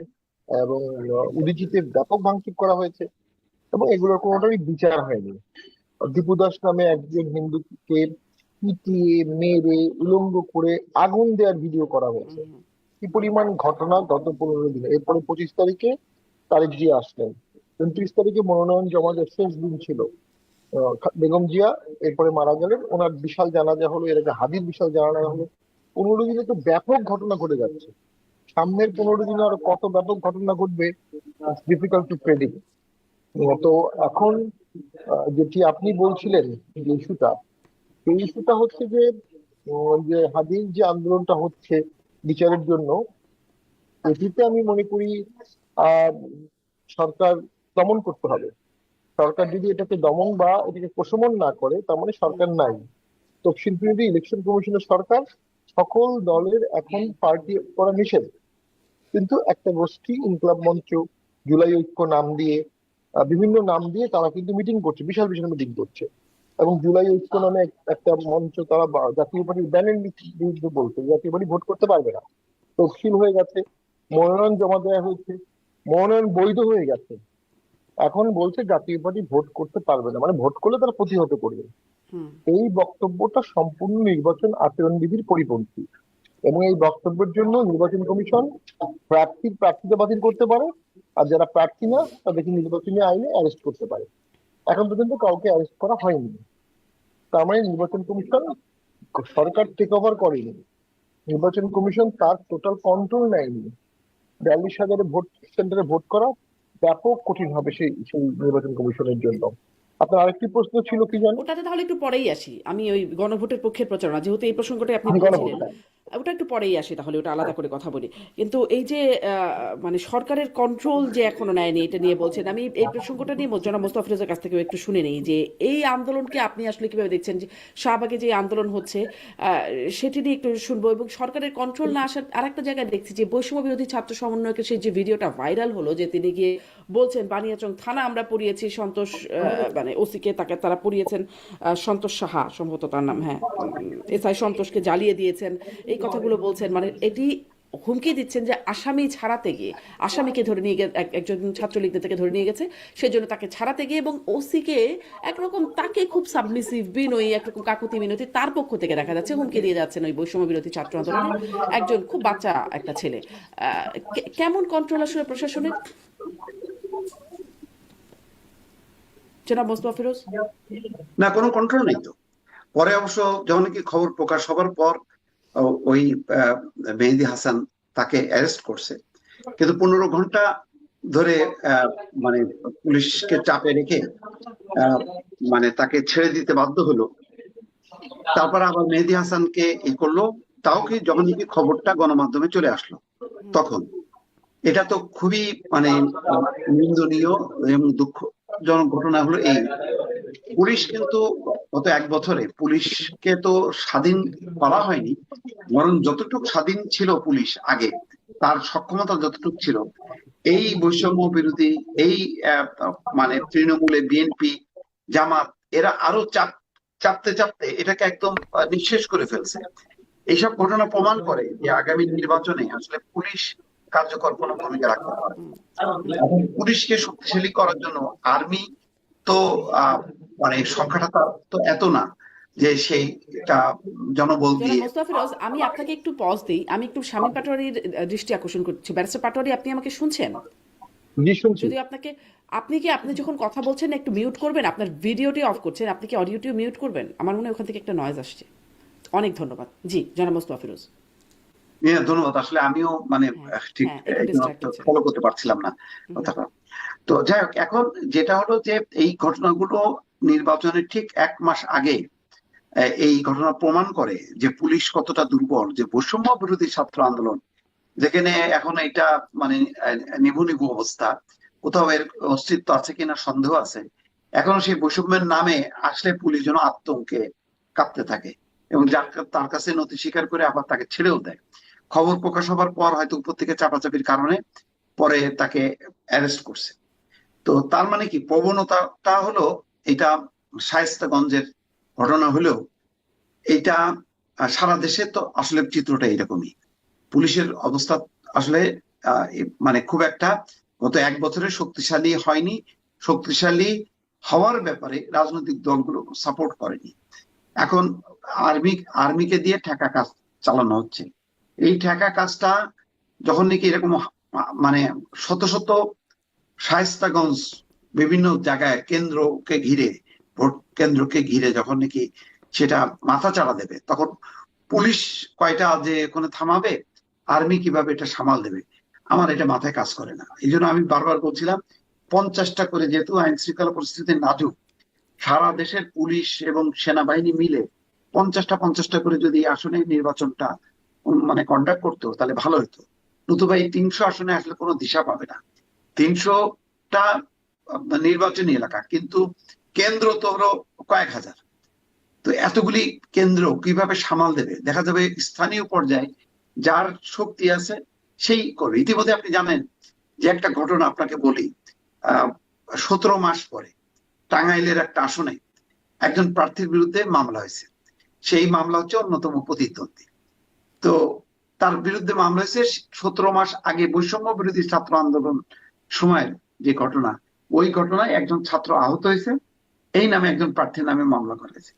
এবং উদীচীতে ব্যাপক ভাঙচুর করা হয়েছে, এবং এগুলোর কোনোটারই বিচার হয়নি। দীপু দাস নামে একজন হিন্দুকে পিটিয়ে মেরে উলঙ্গ করে আগুন দেওয়ার ভিডিও করা হয়েছে। কি পরিমাণ ঘটনা গত 15 দিনে। এরপরে 25 তারিখে তারেক জিয়া আসলেন, 29 তারিখে মনোনয়ন জমা দেওয়ার শেষ দিন ছিল। বেগম জিয়া এরপরে মারা গেলেন, ওনার বিশাল জানাজা হলো, এর আগে হাদির বিশাল জানাজা হলো। 15 দিনে তো ব্যাপক ঘটনা ঘটে যাচ্ছে। সামনের 15 দিনে আরো কত ব্যাপক ঘটনা ঘটবে, ডিফিকাল্ট টু প্রেডিক্ট। তো এখন যেটি আপনি বলছিলেন, যে ইস্যুটা, সেই ইস্যুটা হচ্ছে যে যে হাদির যে আন্দোলনটা হচ্ছে বিচারের জন্য, এটিতে আমি মনে করি আহ সরকার দমন করতে হবে। সরকার যদি এটাকে দমন বা এটাকে প্রশমন না করে, তার মানে সরকার নাই। তফসিল বিরোধী ইলেকশন কমিশনের সরকার, সকল দলের এখন পার্টি করা নিষেধ, কিন্তু একটা গোষ্ঠী ইনকলাব মঞ্চ, জুলাই ঐক্য নাম দিয়ে, বিভিন্ন নাম দিয়ে তারা কিন্তু মিটিং করছে, বিশাল বিশাল মিটিং করছে। এবং জুলাই ঐক্য নামে একটা মঞ্চ, তারা জাতীয় পার্টির ব্যানের বিরুদ্ধে বলছে জাতীয় পার্টি ভোট করতে পারবে না। তফসিল হয়ে গেছে, মনোনয়ন জমা দেওয়া হয়েছে, মনোনয়ন বৈধ হয়ে গেছে, এখন বলছে জাতীয় পার্টি ভোট করতে পারবে না, মানে ভোট করলে তারা প্রতিহত করবে।
হুম।
এই বক্তব্যটা সম্পূর্ণ নির্বাচন আচরণ বিধির পরিপন্থী, এবং এই বক্তব্যের জন্য নির্বাচন কমিশন প্রার্থীকে বাতিল করতে পারে, আর যারা প্রার্থী না তাদেরকে নির্বাচনী আইনে অ্যারেস্ট করতে পারে। এখন পর্যন্ত কাউকে অ্যারেস্ট করা হয়নি। তার মানে নির্বাচন কমিশন, সরকার টেক ওভার করেনি, নির্বাচন কমিশন তার টোটাল কন্ট্রোল নেয়নি। 42,000 ভোট সেন্টারে ভোট করা ব্যাপক কঠিন হবে সেই সেই নির্বাচন কমিশনের জন্য। আপনার আরেকটি প্রশ্ন ছিল কি জানেন?
ওটাতে তাহলে একটু পরেই আসি, আমি ওই গণভোটের পক্ষের প্রচারণা, যেহেতু এই প্রসঙ্গটাই আপনি
গণভোট,
বলছিলেন। ওটা একটু পরেই আসি, তাহলে ওটা আলাদা করে কথা বলি। কিন্তু এই যে মানে সরকারের কন্ট্রোল যে এখনো নেয়নি, এটা নিয়ে বলছেন, আমি এই প্রসঙ্গটা নিয়ে জনাব মোস্তফা ফিরোজের কাছ থেকে একটু শুনে নেই যে এই আন্দোলনকে আপনি আসলে কিভাবে দেখছেন, যে শাহবাগে যে আন্দোলন হচ্ছে সেটি নিয়ে একটু শুনবো। এবং সরকারের কন্ট্রোল না আসার আরেকটা জায়গায় দেখছি যে বৈষম্য বিরোধী ছাত্র সমন্বয়কের সেই যে ভিডিওটা ভাইরাল হলো, যে তিনি গিয়ে বলছেন বানিয়াচং থানা আমরা পুড়িয়েছি, সন্তোষ মানে ওসিকে তাকে তারা পুড়িয়েছেন, সন্তোষ সাহা সম্ভবত তার নাম, হ্যাঁ, এসআই সন্তোষকে জ্বালিয়ে দিয়েছেন, এই কথাগুলো বলছেন। মানে এটি হুমকি দিচ্ছেন যে আসামি ছাড়াতে গিয়ে, আসামিকে ধরে নিয়ে গিয়ে একজন ছাত্রলীগদের থেকে ধরে নিয়ে গেছে, সেজন্য তাকে ছাড়াতে গিয়ে, এবং ওসিকে একরকম তাকে খুব সাবমিসিভ বিনয়ী, একরকম কাকুতি মিনতি তার পক্ষ থেকে দেখা যাচ্ছে হুমকি দিয়ে যাচ্ছেন ওই বৈষম্য বিরোধী ছাত্র আন্দোলনের একজন খুব বাচ্চা একটা ছেলে। কেমন কন্ট্রোল আসলে প্রশাসনের, জনাব মোস্তফা ফিরোজ?
না, কোনো কন্ট্রোল নেই তো। পরে অবশ্য যখন কি খবর প্রকাশ হবার পর ওই মেহেদী হাসান তাকে অ্যারেস্ট করছে, কিন্তু 15 ঘন্টা ধরে মানে পুলিশকে চাপে রেখে মানে তাকে ছেড়ে দিতে বাধ্য হলো। তারপর আবার মেহেদী হাসানকে করলো, তাও কি যখন কি খবরটা গণমাধ্যমে চলে আসলো তখন। এটা তো খুবই মানে নিন্দনীয় এবং দুঃখজনক ঘটনা হলো এই। পুলিশ কিন্তু গত 1 বছরে পুলিশকে তো স্বাধীন করা হয়নি, বরং যতটুকু স্বাধীন ছিল পুলিশ আগে, তার সক্ষমতা যতটুকু ছিল, এই বৈষম্য বিরোধী এই মানে তৃণমূলে বিএনপি জামাত এরা আরো চাপতে চাপতে এটাকে একদম নিঃশেষ করে ফেলছে। এইসব ঘটনা প্রমাণ করে যে আগামী নির্বাচনে আসলে পুলিশ কার্যকর কোনো ভূমিকা রাখতে পারে। এখন পুলিশকে শক্তিশালী করার জন্য আর্মি তো মানে সংখ্যাটা তো এত না যে সেইটা জনবল
জনাব
দিয়ে।
মোস্তফা ফিরোজ, আমি আপনাকে একটু পজ দিই, আমি একটু শামীম পাটোয়ারির দৃষ্টি আকর্ষণ করছি। ব্যারিস্টার পাটোয়ারি, আপনি আমাকে শুনছেন?
জি, শুনছি।
যদি আপনাকে, আপনি যখন কথা বলছেন একটু মিউট করবেন, আপনার ভিডিওটি অফ করছেন, আপনি কি অডিওটিও মিউট করবেন? আমার মনে হয় ওখান থেকে একটা নয়েজ আসছে। অনেক ধন্যবাদ। জি, জনাব মোস্তফা ফিরোজ।
হ্যাঁ, ধন্যবাদ। আসলে আমিও মানে
হ্যাঁ,
ঠিক
হ্যাঁ, একটু ডিস্ট্রাক্টেড ছিলাম।
ফলো করতে পারছিলাম না কথাটা। তো যাই হোক, এখন যেটা হলো যে এই ঘটনাগুলো নির্বাচনের ঠিক 1 মাস আগে এই ঘটনা প্রমাণ করে যে পুলিশ কতটা দুর্বল, যে বৈষম্য বিরোধী ছাত্র আন্দোলন যেখানে এখন এটা মানে নিভু নিভু অবস্থা, কোথাও এর অস্তিত্ব আছে কিনা সন্দেহ আছে, এখনো সেই বৈষম্যের নামে আসলে পুলিশ যেন আতঙ্কে কাঁপতে থাকে এবং তার কাছে নথি স্বীকার করে আবার তাকে ছেড়েও দেয়। খবর প্রকাশ হবার পর হয়তো উপর থেকে চাপাচাপির কারণে পরে তাকে অ্যারেস্ট করছে। তো তার মানে কি, প্রবণতাটা হলো এটা শায়েস্তাগঞ্জের ঘটনা হলেও এটা সারা দেশে তো আসলে চিত্রটা এরকমই। পুলিশের অবস্থা আসলে মানে খুব একটা গত 1 বছরে শক্তিশালী হয়নি। শক্তিশালী হওয়ার ব্যাপারে রাজনৈতিক দলগুলো সাপোর্ট করেনি। এখন আর্মিকে দিয়ে ঠেকা কাজ চালানো হচ্ছে। এই ঠেকা কাজটা যখন নাকি এরকম মানে শত শত শায়েস্তাগঞ্জ বিভিন্ন জায়গায় কেন্দ্রকে ঘিরে, ভোট কেন্দ্রকে ঘিরে যখন নাকি সেটা মাথা চাড়া দেবে, তখন পুলিশ কয়টা যে ওখানে থামাবে, আর্মি কিভাবে এটা সামাল দেবে, আমার এটা মাথায় কাজ করে না। এই জন্য আমি বারবার বলছিলাম 50টা করে, যেহেতু আইন শৃঙ্খলা পরিস্থিতি নাজুক, সারা দেশের পুলিশ এবং সেনাবাহিনী মিলে 50টা করে যদি আসনে নির্বাচনটা মানে কন্ডাক্ট করতো তাহলে ভালো হতো। নতুবা এই 300 আসনে আসলে কোনো দিশা পাবে না। 300টা নির্বাচনী এলাকা, কিন্তু কেন্দ্র তো হলো কয়েক হাজার। তো এতগুলি কেন্দ্র কিভাবে সামাল দেবে? দেখা যাবে স্থানীয় পর্যায়ে যার শক্তি আছে সেই করবে। ইতিমধ্যে আপনি জানেন যে একটা ঘটনা আপনাকে বলি, 17 মাস পরে টাঙ্গাইলের একটা আসনে একজন প্রার্থীর বিরুদ্ধে মামলা হয়েছে। সেই মামলা হচ্ছে অন্যতম প্রতিদ্বন্দ্বী। তো তার বিরুদ্ধে মামলা হয়েছে 17 মাস আগে বৈষম্য বিরোধী ছাত্র আন্দোলন সময়ের যে ঘটনা, ওই ঘটনায় একজন ছাত্র আহত হয়েছে, এই নামে একজন প্রার্থীর নামে মামলা করেছে।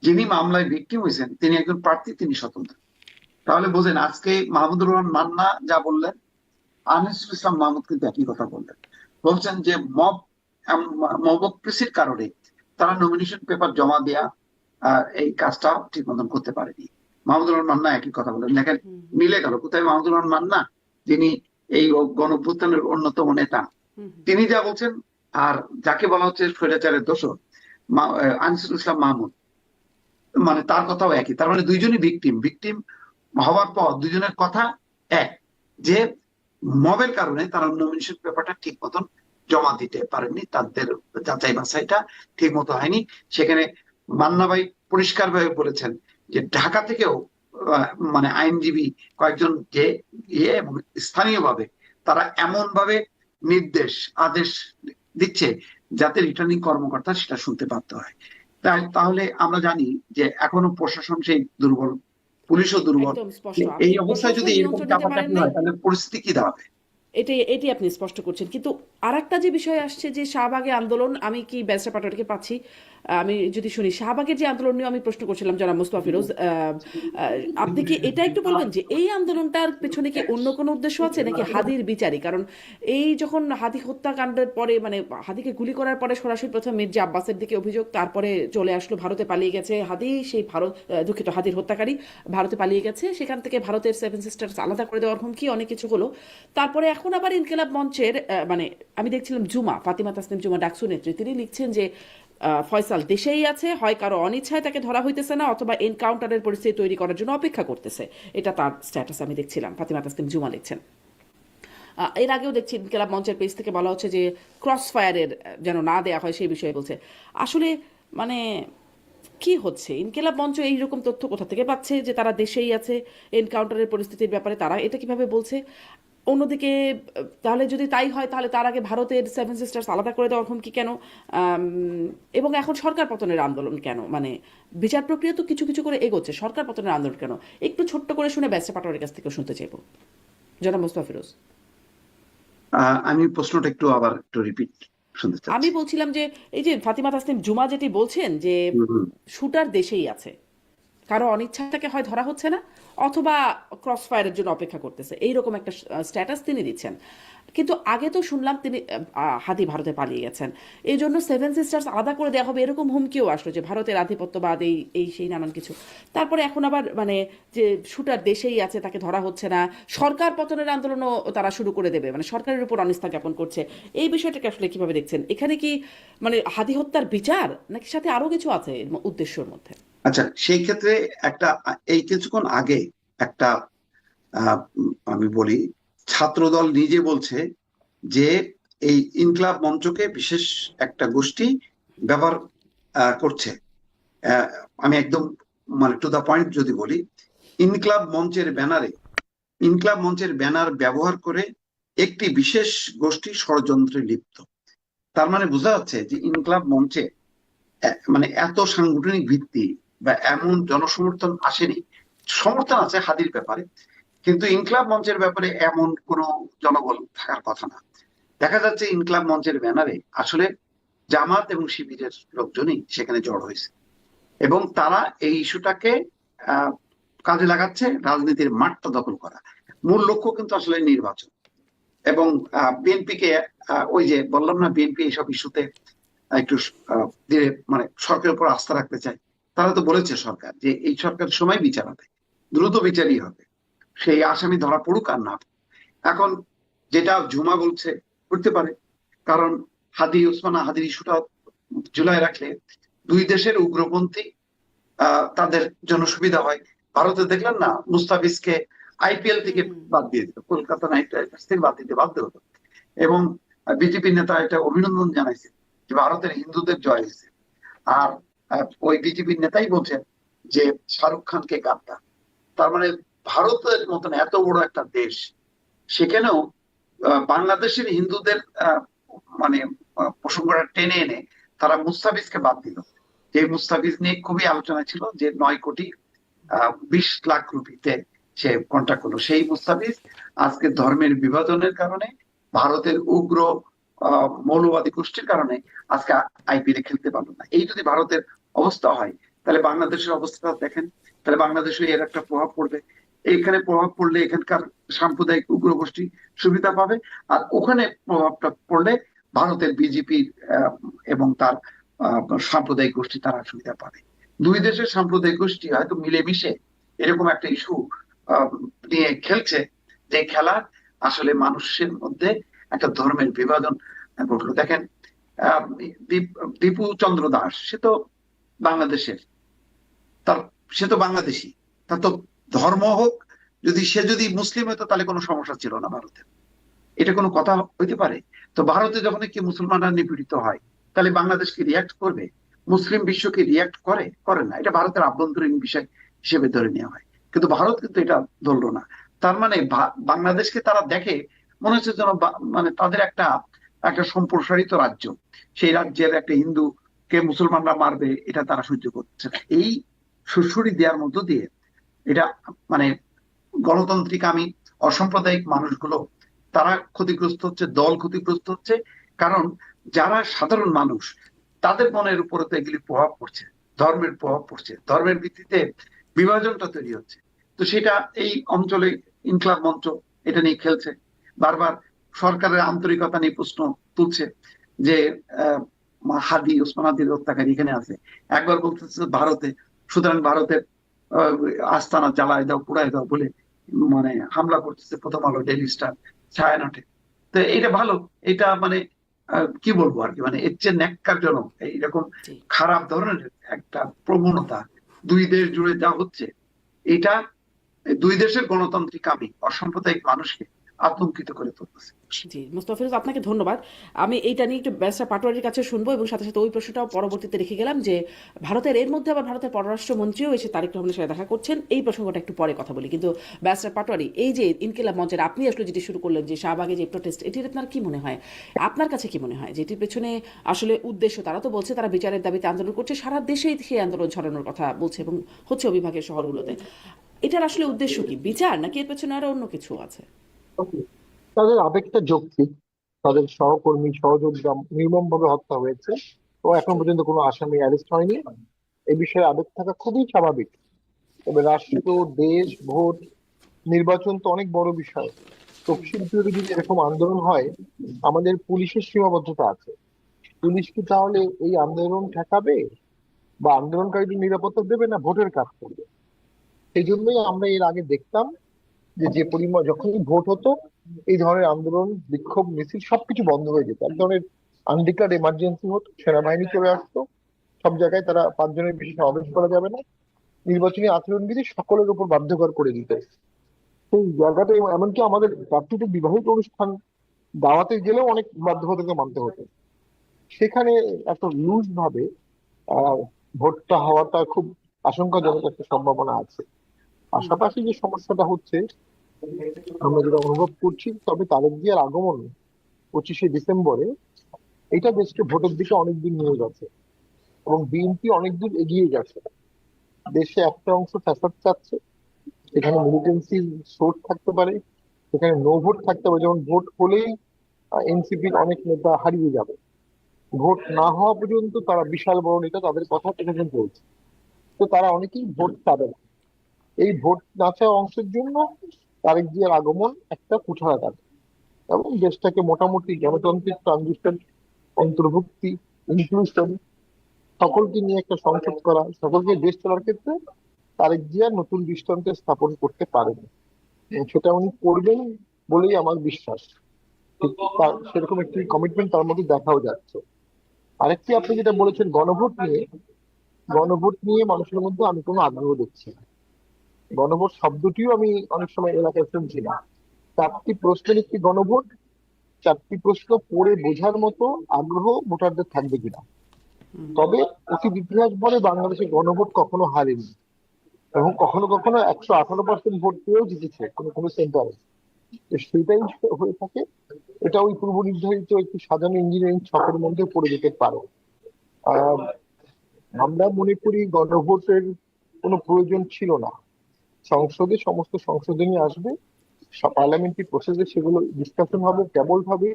যিনি মামলায় ভিকটিম হয়েছেন তিনি একজন প্রার্থী, তিনি স্বতন্ত্র। তাহলে বোঝেন, আজকে মাহমুদুর রহমান মান্না যা বললেন, আনিসুল ইসলাম মাহমুদ কিন্তু একই কথা বললেন। বলছেন যে মবক্রেসির কারণে তারা নমিনেশন পেপার জমা দেয়া এই কাজটা ঠিক মতন করতে পারেনি। মাহমুদুর রহমান মান্না একই কথা বললেন। দেখেন মিলে গেল কোথায়। মাহমুদুর রহমান মান্না, যিনি এই গণঅভ্যুত্থানের অন্যতম নেতা, তিনি যা বলছেন, আর যাকে বলা হচ্ছে স্বৈরাচারের দোষর আনিসুল ইসলাম মাহমুদ, মানে তার কথাও একই। তার মানে দুইজনই ভিকটিম। হওয়ার পর দুজনের কথা এক, যে মবের কারণে তারা নমিনেশন পেপারটা ঠিক মতন জমা দিতে পারেননি, তাদের যাচাই বাছাইটা ঠিক মতো হয়নি। সেখানে মান্না ভাই পরিষ্কারভাবে বলেছেন যে ঢাকা থেকেও মানে আইনজীবী কয়েকজন যে এবং স্থানীয়ভাবে তারা এমন ভাবে নির্দেশ আদেশ দিচ্ছে যাতে রিটার্নিং কর্মকর্তা সেটা শুনতে বাধ্য হয়। তাহলে আমরা জানি যে এখনো প্রশাসন সেই দুর্বল, পুলিশও দুর্বল।
একদম স্পষ্ট
এই
আপনি
অবস্থায় যদি
প্রশাসন
এরকম
নিয়ন্ত্রণ নিতে পারেন
চাপাচাপি
নাই।
হয় তাহলে পরিস্থিতি কি দাঁড়াবে?
এটি আপনি স্পষ্ট করছেন, কিন্তু আরেকটা যে বিষয় আসছে যে শাহবাগে আন্দোলন, আমি কি ব্যারিস্টার পাটোয়ারিকে পাচ্ছি, আমি যদি শুনি শাহবাগের যে আন্দোলন নিয়ে আমি প্রশ্ন করছিলাম জনাব মুস্তফা ফিরোজ, আপনি কি এটা একটু বলবেন যে এই আন্দোলনটার পেছনে কি অন্য কোনো উদ্দেশ্য আছে নাকি হাদির বিচারই? কারণ এই যখন হাদি হত্যাকাণ্ডের পরে মানে হাদিকে গুলি করার পরে সরাসরি প্রথম মির্জা আব্বাসের দিকে অভিযোগ, তারপরে চলে আসলো ভারতে পালিয়ে গেছে হাদি, সেই ভারত দুঃখিত হাদির হত্যাকারী ভারতে পালিয়ে গেছে, সেখান থেকে ভারতের সেভেন সিস্টার্স আলাদা করে দেওয়ার হুমকি, অনেক কিছু হলো। তারপরে এখন আবার ইনকিলাব মঞ্চের মানে আমি দেখছিলাম জুমা, ফাতিমা তাসনিম জুমা ডাকসু নেত্রী, তিনি লিখছেন যে ফয়সাল দেশেই আছে, হয় কারো অনিচ্ছায় তাকে ধরা হইতেছে না অথবা এনকাউন্টারের পরিস্থিতি তৈরি করার জন্য অপেক্ষা করতেছে। এটা তার স্ট্যাটাস আমি দেখছিলাম, ফাতিমা তাসনিম জুমা লিখছেন। এর আগেও দেখছি ইনকিলাব মঞ্চের পেজ থেকে বলা হচ্ছে যে ক্রস ফায়ারের যেন না দেয়া হয় সেই বিষয়ে বলছে। আসলে মানে কি হচ্ছে? ইনকিলাব মঞ্চ এইরকম তথ্য কোথা থেকে পাচ্ছে যে তারা দেশেই আছে, এনকাউন্টারের পরিস্থিতির ব্যাপারে তারা এটা কিভাবে বলছে? অন্যদিকে তাহলে যদি তাই হয় তাহলে তার আগে ভারতের সেভেন সিস্টার্স আলাদা করে দেওয়ার হুমকি কেন? এবং এখন সরকার পতনের আন্দোলন কেন? মানে বিচার প্রক্রিয়া তো কিছু কিছু করে এগোচ্ছে, সরকার পতনের আন্দোলন কেন? একটু ছোট্ট করে শুনে ব্যারিস্টার পাটোয়ারির কাছ থেকে শুনতে চাইবো জনাব মুস্তফা ফিরোজ।
আমি প্রশ্নটা আবার একটু রিপিট শুনতে
আমি
চাচ্ছি।
বলছিলাম যে এই যে ফাতিমা তাসনিম জুমা যেটি বলছেন যে
হুম, হুম।
শুটার দেশেই আছে, কারো অনিচ্ছা থেকে হয় ধরা হচ্ছে না অথবা ক্রস ফায়ারের জন্য অপেক্ষা করতেছে, এইরকম একটা স্ট্যাটাস তিনি দিচ্ছেন। কিন্তু আগে তো শুনলাম তিনি হাদি ভারতে পালিয়ে গেছেন, এই জন্য সেভেন সিস্টার্স আলাদা করে দেওয়া হবে এরকম হুমকিও আসলো যে ভারতের আধিপত্যবাদ এই এই সেই নানান কিছু। তারপরে এখন আবার মানে যে শুটার দেশেই আছে, তাকে ধরা হচ্ছে না, সরকার পতনের আন্দোলনও তারা শুরু করে দেবে, মানে সরকারের উপর অনিচ্ছা জ্ঞাপন করছে। এই বিষয়টাকে আসলে কিভাবে দেখছেন? এখানে কি মানে হাদি হত্যার বিচার নাকি সাথে আরো কিছু আছে এর উদ্দেশ্যের মধ্যে?
আচ্ছা, সেই ক্ষেত্রে একটা এই কিছুক্ষণ আগে একটা আমি বলি, ছাত্রদল নিজে বলছে যে এই ইনকিলাব মঞ্চকে বিশেষ একটা গোষ্ঠী ব্যবহার করছে। আহ, আমি একদম মানে টু দা পয়েন্ট যদি বলি, ইনকিলাব মঞ্চের ব্যানারে ইনকিলাব মঞ্চের ব্যানার ব্যবহার করে একটি বিশেষ গোষ্ঠী ষড়যন্ত্রে লিপ্ত। তার মানে বোঝা যাচ্ছে যে ইনকিলাব মঞ্চে মানে এত সাংগঠনিক ভিত্তি বা এমন জনসমর্থন আসেনি। সমর্থন আছে হাদির ব্যাপারে, কিন্তু ইনকিলাব মঞ্চের ব্যাপারে এমন কোনো জনবল থাকার কথা না। দেখা যাচ্ছে ইনকিলাব মঞ্চের ব্যানারে আসলে জামাত এবং শিবিরের লোকজনই সেখানে জড় হয়েছে এবং তারা এই ইস্যুটাকে আহ কাজে লাগাচ্ছে রাজনীতির মাঠটা দখল করা। মূল লক্ষ্য কিন্তু আসলে নির্বাচন। এবং বিএনপিকে ওই যে বললাম না, বিএনপি এইসব ইস্যুতে একটু ধীরে মানে সরকারের উপর আস্থা রাখতে চায়। তারা তো বলেছে সরকার যে এই সরকারের সময় বিচার হবে, দ্রুত বিচারই হবে, সেই আসামি ধরা পড়ুক আর না। এখন যেটা ঝুমা বলছে করতে পারে, কারণ হাদি ওসমানা হাদির ইস্যুটা ঝুলায় রাখলে দুই দেশের উগ্রপন্থী তাদের জন্য সুবিধা হয়। ভারতে দেখলেন না, মুস্তাফিজকে আইপিএল থেকে বাদ দিয়ে দিল, কলকাতা নাইট রাইডার্স থেকে বাদ দিতে বাধ্য হলো। এবং বিজেপি নেতা এটা অভিনন্দন জানাইছে যে ভারতের হিন্দুদের জয় হয়েছে। আর ওই বিজেপির নেতাই বলছেন যে শাহরুখ খানকে গাদ্দার। তার মানে ভারতের মতন এত বড় একটা দেশ, সেখানেও বাংলাদেশের হিন্দুদের মানে প্রসঙ্গটা টেনে এনে তারা মুস্তাফিজকে বাদ দিল। যে মুস্তাফিজ নিয়ে খুবই আলোচনা ছিল, যে 9,20,00,000 রুপিতে সে কন্ট্রাক্ট করলো। সেই মুস্তাফিজ আজকে ধর্মের বিভাজনের কারণে, ভারতের উগ্র মৌলবাদী গোষ্ঠীর কারণে আজকে আইপিএলে খেলতে পারলো না। এই যদি ভারতের অবস্থা হয় তাহলে বাংলাদেশের অবস্থাটা দেখেন, তাহলে বাংলাদেশে এর একটা প্রভাব পড়বে। এইখানে প্রভাব পড়লে এখানকার সাম্প্রদায়িক উগ্র গোষ্ঠী সুবিধা পাবে, আর ওখানে প্রভাবটা পড়লে ভারতের বিজেপির এবং তার সাম্প্রদায়িক গোষ্ঠী তারা সুবিধা পাবে। দুই দেশের সাম্প্রদায়িক গোষ্ঠী হয়তো মিলেমিশে এরকম একটা ইস্যু নিয়ে খেলছে, যে খেলা আসলে মানুষের মধ্যে একটা ধর্মের বিভাজন ঘটলো। দেখেন দীপু চন্দ্র দাস, সে তো বাংলাদেশের, তার সে তো বাংলাদেশি, তার তো ধর্ম হোক, যদি মুসলিম হতো তাহলে কোনো সমস্যা ছিল না ভারতের। এটা কোনো কথা হইতে পারে? তো ভারতে যখন কি মুসলমানরা নিপীড়িত হয়, তাহলে বাংলাদেশ কি রিয়াক্ট করবে? মুসলিম বিশ্ব কি রিয়াক্ট করে না? এটা ভারতের আভ্যন্তরীণ বিষয় হিসেবে ধরে নেওয়া হয়, কিন্তু ভারত কিন্তু এটা ধরলো না। তার মানে বাংলাদেশকে তারা দেখে মনে হচ্ছে যেন মানে তাদের একটা একটা সম্প্রসারিত রাজ্য, সেই রাজ্যের একটা হিন্দুকে মুসলমানরা মারবে, এটা তারা সহ্য করছে না। এই সুড়সুড়ি দেওয়ার মধ্য দিয়ে এটা মানে গণতান্ত্রিক আমি অসাম্প্রদায়িক মানুষগুলো তারা ক্ষতিগ্রস্ত হচ্ছে, দল ক্ষতিগ্রস্ত হচ্ছে। কারণ যারা সাধারণ মানুষ, তাদের মনের উপরে তো এগুলি প্রভাব পড়ছে, ধর্মের প্রভাব পড়ছে, ধর্মের ভিত্তিতে বিভাজনটা তৈরি হচ্ছে। তো সেটা এই অঞ্চলে ইনকলাব মঞ্চ এটা নিয়ে খেলছে, বারবার সরকারের আন্তরিকতা নিয়ে প্রশ্ন তুলছে যে আহ হাদি ওসমান হাদির হত্যাকারী এখানে আছে, একবার বলতেছে ভারতে, সুতরাং ভারতের আস্তানা জ্বালায় দাও, পুড়ায় দাও বলে মানে হামলা করতেছে প্রথম আলো, ডেইলি স্টার, ছায়ানটে। তো এটা ভালো, এটা মানে কি বলবো আর কি, মানে এর চেয়ে ন্যাক্কারজনক এইরকম
জি।
খারাপ ধরনের একটা প্রবণতা দুই দেশ জুড়ে যা হচ্ছে, এটা দুই দেশের গণতান্ত্রিক আমি অসাম্প্রদায়িক মানুষকে আতঙ্কিত করে তুলতেছে।
জি, মোস্তফিজুর, আপনাকে ধন্যবাদ। আমি এইটা নিয়ে একটু ব্যারিস্টার পাটোয়ারির কাছে শুনবো, এবং সাথে সাথে ওই প্রশ্নটাও পরবর্তীতে রেখে গেলাম যে ভারতের এর মধ্যে আবার ভারতের পররাষ্ট্রমন্ত্রীও এসে তারেক রহমানের সাথে দেখা করছেন, এই প্রসঙ্গটা একটু পরে কথা বলি। কিন্তু ব্যারিস্টার পাটোয়ারি, এই যে ইনকিলাব মঞ্চের আপনি আসলে যেটি শুরু করলেন, যে শাহবাগে যে প্রোটেস্ট, এটির আপনার কি মনে হয়, আপনার কাছে কি মনে হয় যে এটির পেছনে আসলে উদ্দেশ্য? তারা তো বলছে তারা বিচারের দাবিতে আন্দোলন করছে, সারা দেশেই সেই আন্দোলন ছড়ানোর কথা বলছে এবং হচ্ছে অভিভাগের শহরগুলোতে। এটার আসলে উদ্দেশ্য কি, বিচার, নাকি এর পেছনে আরো অন্য কিছু আছে?
তাদের আবেগটা যৌক্তিক। তাদের সহকর্মী সহযোদ্ধা নির্মমভাবে হত্যা হয়েছে, তো এখন পর্যন্ত কোনো আসামি অ্যারেস্ট হয়নি। এই বিষয়ে আবেগ থাকা খুবই স্বাভাবিক। তবে রাষ্ট্র, দেশ, ভোট, নির্বাচন তো অনেক বড় বিষয়। তফসিল বিরোধী যদি এরকম আন্দোলন হয়, আমাদের পুলিশের সীমাবদ্ধতা আছে। পুলিশ কি তাহলে এই আন্দোলন ঠেকাবে বা আন্দোলনকারীদের নিরাপত্তা দেবে, না ভোটের কাজ করবে? সেই জন্যই আমরা এর আগে দেখতাম যে যে পরিমাণ যখনই ভোট হতো, এই ধরনের আন্দোলন, বিক্ষোভ, মিছিল সবকিছু বন্ধ হয়ে যেত। এক ধরনের আনডিক্লার্ড এমার্জেন্সি হতো, সেনাবাহিনী চলে আসতো, সব জায়গায় তারা 5 জনের বেশি সমাবেশ করা যাবে না, নির্বাচনী আচরণবিধি সকলের উপর বাধ্যকর করে দিত। সেই জায়গাটা এমনকি আমাদের প্রাকৃতিক বিবাহিত অনুষ্ঠান, দাওয়াতে গেলেও অনেক বাধ্যবাধকতা মানতে হতো। সেখানে এত লুজ ভাবে আহ ভোটটা হওয়াটা খুব আশঙ্কাজনক একটা সম্ভাবনা আছে। পাশাপাশি যে সমস্যাটা হচ্ছে, আমরা যেটা অনুভব করছি, তবে তারেক জিয়ার আগমন 25শে ডিসেম্বরে এটা দেশকে ভোটের দিকে অনেকদিন নিয়ে গেছে এবং বিএনপি অনেকদূর এগিয়ে গেছে। দেশে একটা অংশ ফ্যাসাদ চাচ্ছে, এখানে মিলিটেন্সি সোর্স থাকতে পারে, সেখানে নো ভোট থাকতে পারে। যেমন ভোট হলেই এনসিপির অনেক নেতা হারিয়ে যাবে, ভোট না হওয়া পর্যন্ত তারা বিশাল বড় নেতা, তাদের কথা এখানে বলছে। তো তারা অনেকেই ভোট পাবে না। এই ভোট না চাওয়া অংশের জন্য তারেক জিয়ার আগমন একটা কুঠারাঘাত, এবং দেশটাকে মোটামুটি গণতান্ত্রিক ট্রানজিশন, অন্তর্ভুক্তি, ইনক্লুশন, সকলকে নিয়ে একটা সংসদ করা, সকলকে দেশ চলার ক্ষেত্রে তারেক জিয়া নতুন দৃষ্টান্ত স্থাপন করতে পারেন, এবং সেটা উনি করবেন বলেই আমার বিশ্বাস। ঠিক সেরকম একটি কমিটমেন্ট তার মধ্যে দেখাও যাচ্ছে। আরেকটি আপনি যেটা বলেছেন গণভোট নিয়ে, গণভোট নিয়ে মানুষের মধ্যে আমি কোনো আগ্রহ দেখছি না। গণভোট শব্দটিও আমি অনেক সময় এলাকায় শুনছি না। 4টি প্রশ্নের একটি গণভোট, 4টি প্রশ্ন পড়ে বোঝার মতো আগ্রহ ভোটারদের থাকবে কিনা। তবে অতীত ইতিহাস বলে বাংলাদেশে গণভোট কখনো হারেনি, এবং কখনো কখনো 118% ভোট পেয়েও জিতেছে কোনো কোনো সেন্টারে। সেটাই হয়ে থাকে। এটা ওই পূর্ব নির্ধারিত একটি সাজানো ইঞ্জিনিয়ারিং ছকের মধ্যে পড়ে যেতে পারে। আহ আমরা মনে করি গণভোটের কোনো প্রয়োজন ছিল না। সংসদে সমস্ত সংশোধনী আসবে, পার্লামেন্টারি প্রসেসে সেগুলো ডিসকাশন হবে, কেবল ভাবে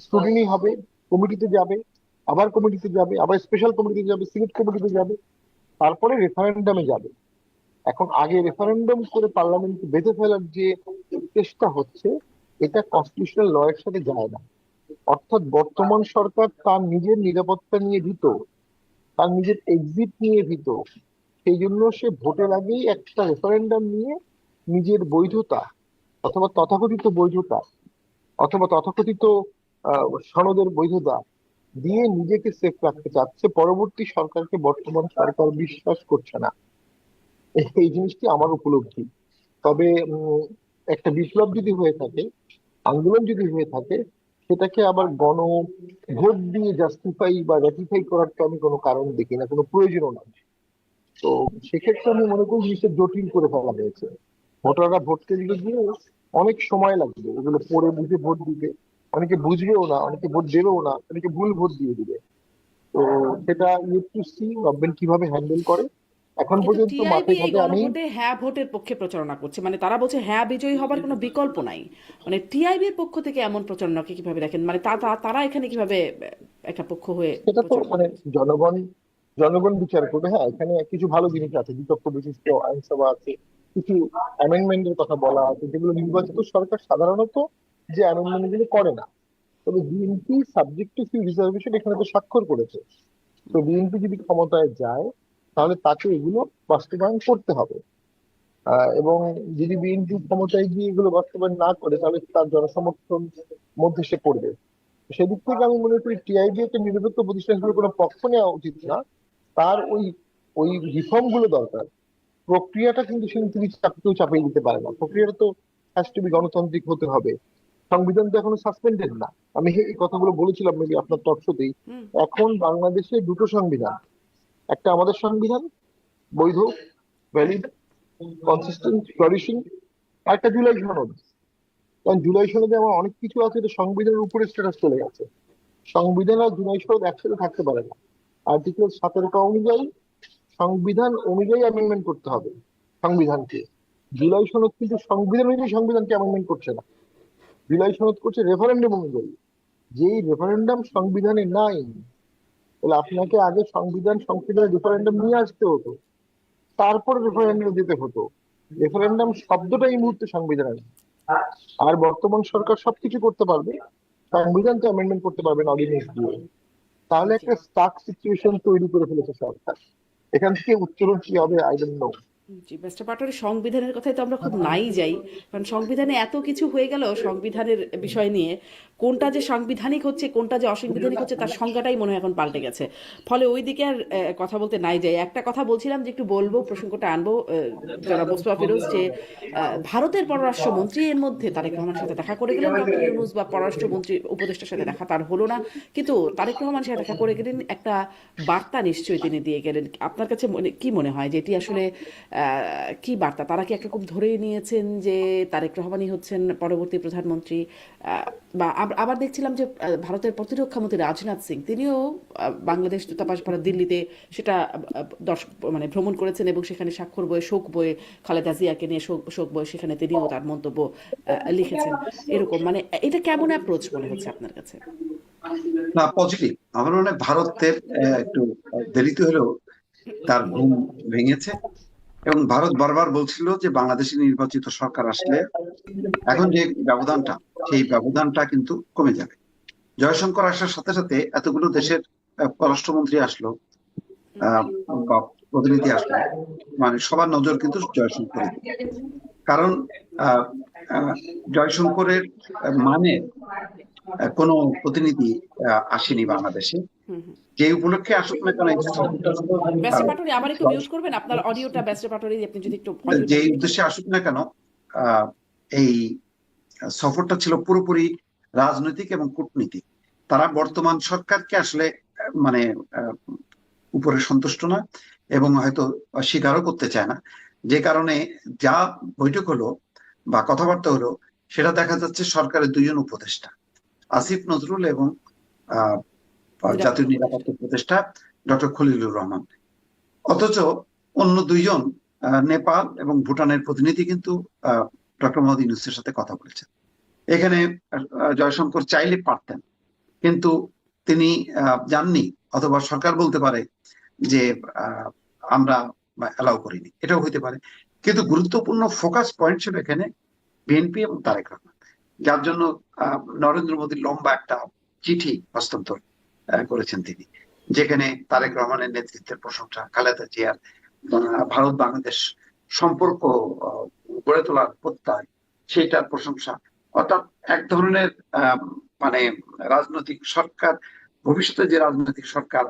স্ক্রুটিনি হবে, কমিটিতে যাবে, আবার কমিটিতে যাবে, আবার স্পেশাল কমিটিতে যাবে, সিলেক্ট কমিটিতে যাবে, তারপরে রেফারেন্ডামে যাবে। এখন আগে রেফারেন্ডাম করে পার্লামেন্টকে বেঁধে ফেলার যে চেষ্টা হচ্ছে, এটা কনস্টিটিউশনাল ল এর সাথে যায় না। অর্থাৎ বর্তমান সরকার তার নিজের নিরাপত্তা নিয়ে ভীত, তার নিজের এক্সিট নিয়ে ভীত। সেই জন্য সে ভোটের আগেই একটা রেফারেন্ডাম নিয়ে নিজের বৈধতা, অথবা তথাকথিত বৈধতা, অথবা তথাকথিত সনদের বৈধতা দিয়ে নিজেকে সেফ রাখতে চাচ্ছে। পরবর্তী সরকারকে বর্তমান সরকার বিশ্বাস করছে না। এই জিনিসটি আমার উপলব্ধি। তবে একটা বিপ্লব যদি হয়ে থাকে, আন্দোলন যদি হয়ে থাকে, সেটাকে আবার ভোট দিয়ে জাস্টিফাই বা রেটিফাই করার তো আমি কোনো কারণ দেখি না, কোনো প্রয়োজনও নাই। তো সেক্ষেত্রে আমি মনে করি জিনিসটা জটিল করে ফেলা হয়েছে। ভোটাররা ভোট কেন্দ্রে গিয়ে অনেক সময় লাগবে এগুলো পড়ে বুঝে ভোট দিতে। অনেকে বুঝবেও না, অনেকে ভোট দেবেও না, অনেকে ভুল ভোট দিয়ে দিবে। তো সেটা ইয়েট টু সি গভর্নমেন্ট কিভাবে হ্যান্ডেল করে। এখন
কিন্তু
পর্যন্ত মাঠে
টিআইবি এই
ঘাটে আমি
গণভোটে হ্যাঁ ভোটের পক্ষে প্রচারণা করছে, মানে তারা বলছে হ্যাঁ বিজয়ী হবার কোনো বিকল্প নাই। মানে টিআইবির পক্ষ থেকে এমন প্রচারণাকে কিভাবে দেখেন, মানে তারা এখানে কিভাবে একটা পক্ষ হয়ে
সেটা তো
প্রচারণা
মানে
করছে?
জনগণ জনগণ বিচার করবে। হ্যাঁ, এখানে কিছু ভালো জিনিস আছে, বিচক্ষণ বিশিষ্ট আইনসভা আছে, কিছু অ্যামেন্ডমেন্টের কথা বলা আছে যেগুলো নির্বাচিত সরকার সাধারণত যে অ্যামেন্ডমেন্ট গুলো করে না। তবে BNP subject to few reservation এখানে তো স্বাক্ষর করেছে। তো বিএনপি যদি ক্ষমতায় যায়, তাহলে তাকে এগুলো বাস্তবায়ন করতে হবে। এবং যদি বিএনপি ক্ষমতায় গিয়ে এগুলো বাস্তবায়ন না করে, তাহলে তার জনসমর্থন মধ্যে সে পড়বে। সেদিক থেকে আমি মনে করি টিআইবি একটা নিরপেক্ষ প্রতিষ্ঠান হিসেবে কোনো পক্ষ নেওয়া উচিত না। তার ওই ওই রিফর্ম গুলো দরকার। প্রক্রিয়াটা কিন্তু তিনি কেউ চাপিয়ে দিতে পারে না। প্রক্রিয়াটা তো হ্যাজ টু বি গণতান্ত্রিক হতে হবে। সংবিধান তো এখনো সাসপেন্ডেড না। আমি এই কথাগুলো বলেছিলাম মেবি আপনার টকশোতেই।
হুম।
এখন বাংলাদেশে দুটো সংবিধান, একটা আমাদের সংবিধান, বৈধ, ভ্যালিড, কনসিস্টেন্ট, ফ্লারিশিং, আর একটা জুলাই সনদ। কারণ জুলাই সনদে আমার অনেক কিছু আছে এটা সংবিধানের উপরে স্ট্যাটাস চলে গেছে। সংবিধান আর জুলাই সনদ একসাথে থাকতে পারে না। আর্টিকেল 17 অনুযায়ী সংবিধান অনুযায়ী অ্যামেন্ডমেন্ট করতে হবে সংবিধানকে। জুলাই সনদ কিন্তু সংবিধান অনুযায়ী সংবিধানকে অ্যামেন্ডমেন্ট করছে না। জুলাই সনদ করছে রেফারেন্ডাম অনুযায়ী। যেই রেফারেন্ডাম সংবিধানে নাই, তাহলে আপনাকে আগে সংবিধান সংশোধনের রেফারেন্ডাম নিয়ে আসতে হতো, তারপর রেফারেন্ডাম দিতে হতো। রেফারেন্ডাম শব্দটা এই মুহূর্তে সংবিধানে নেই। আর বর্তমান সরকার সবকিছু করতে পারবে, সংবিধানকে অ্যামেন্ডমেন্ট করতে পারবে না অর্ডিন্যান্স দিয়ে। তাহলে
জি।
একটা স্টাক সিচুয়েশন তৈরি করে ফেলেছে সরকার। এখান থেকে উত্তরণ কি হবে আই ডোন্ট নো।
জি, মিস্টার পাটোয়ারি, সংবিধানের কথাই তো আমরা খুব নাই যাই, কারণ সংবিধানে এত কিছু হয়ে গেল সংবিধানের বিষয় নিয়ে, কোনটা যে সাংবিধানিক হচ্ছে কোনটা যে অসাংবিধানিক হচ্ছে তার সংজ্ঞাটাই মনে হয় এখন পাল্টে গেছে। ফলে ওই দিকে আর কথা বলতে নাই যাই। একটা কথা বলছিলাম যে একটু বলবো, প্রসঙ্গটা আনবো, জনাব মোস্তফা ফিরোজ, যে ভারতের পররাষ্ট্রমন্ত্রী এর মধ্যে তারেক রহমানের সাথে দেখা করে গেলেন ডক্টর ইউনূস, বা পররাষ্ট্রমন্ত্রী উপদেষ্টার সাথে দেখা তার হলো না, কিন্তু তারেক রহমান সাথে দেখা করে গেলেন, একটা বার্তা নিশ্চয়ই তিনি দিয়ে গেলেন। আপনার কাছে কি মনে হয় যে এটি আসলে কি বার্তা? তারা কি একরকম ধরেই নিয়েছেন যে তারেক রহমানই হচ্ছেন পরবর্তী প্রধানমন্ত্রী? বা আবার দেখছিলাম যে ভারতের প্রতিরক্ষা মন্ত্রী রাজনাথ সিং তিনিও বাংলাদেশ দূতাবাস ভারত দিল্লিতে সেটা মানে ভ্রমণ করেছেন, এবং সেখানে স্বাক্ষর বয়ে শোক বয়ে খালেদা জিয়াকে নিয়ে শোক বয়ে সেখানে তিনিও তার মন্তব্য লিখেছেন। এরকম মানে এটা কেমন অ্যাপ্রোচ মনে হচ্ছে আপনার কাছে?
না, পজিটিভ। আমার মনে হয় ভারতের একটু দেরিতে হলেও তার ঘুম ভেঙেছে, এবং ভারত বারবার বলছিল যে বাংলাদেশে নির্বাচিত সরকার আসলে এখন যে ব্যবধানটা, সেই ব্যবধানটা কিন্তু কমে যাবে। জয়শঙ্কর আসার সাথে সাথে এতগুলো দেশের পররাষ্ট্রমন্ত্রী আসলো, আহ, বা প্রতিনিধি আসলো, মানে সবার নজর কিন্তু জয়শঙ্করের দিকে। কারণ আহ, আহ, জয়শঙ্করের মানে কোনো প্রতিনিধি আসেনি বাংলাদেশে।
হুম, হুম।
যে উপলক্ষে আসুক না কেন, এই সফরটা ছিল,
ব্যারিস্টার
আহ,
পাটোয়ারি, আবার একটু মিউট করবেন আপনার অডিওটা? ব্যারিস্টার পাটোয়ারি, আপনি যদি একটু অডিওটা
যে
মিউট করেন।
উদ্দেশ্যে আসুক না কেন, আহ, এই সফরটা ছিল পুরোপুরি রাজনৈতিক এবং কূটনীতিক। তারা বর্তমান সরকারকে আসলে মানে আহ, উপরে সন্তুষ্ট নয়, এবং হয়তো স্বীকারও করতে চায় না। যে কারণে যা বৈঠক হলো বা কথাবার্তা হলো, সেটা দেখা যাচ্ছে সরকারের দুইজন উপদেষ্টা, আসিফ নজরুল এবং আহ জাতীয়
নিরাপত্তা উপদেষ্টা।
নিরাপত্তা উপদেষ্টা ডক্টর খলিলুর রহমান। অথচ অন্য দুইজন নেপাল এবং ভুটানের প্রতিনিধি কিন্তু ডক্টর মোহাম্মদ ইউনূসের সাথে কথা বলেছেন। এখানে জয়শঙ্কর চাইলে পারতেন, কিন্তু তিনি যাননি, অথবা সরকার বলতে পারে যে আহ, আমরা অ্যালাউ করিনি, এটাও হইতে পারে। কিন্তু গুরুত্বপূর্ণ ফোকাস পয়েন্ট ছিল এখানে বিএনপি এবং তারেক রহমান, যার জন্য নরেন্দ্র মোদীর লম্বা একটা চিঠি হস্তান্তর করেছেন তিনি, যেখানে তারেক রহমানের নেতৃত্বের প্রশংসা, খালেদা জিয়ার ভারত বাংলাদেশ সম্পর্ক গড়ে তোলার প্রত্যয়, সেইটার প্রশংসা। অর্থাৎ এক ধরনের মানে রাজনৈতিক সরকার, ভবিষ্যতে যে রাজনৈতিক সরকার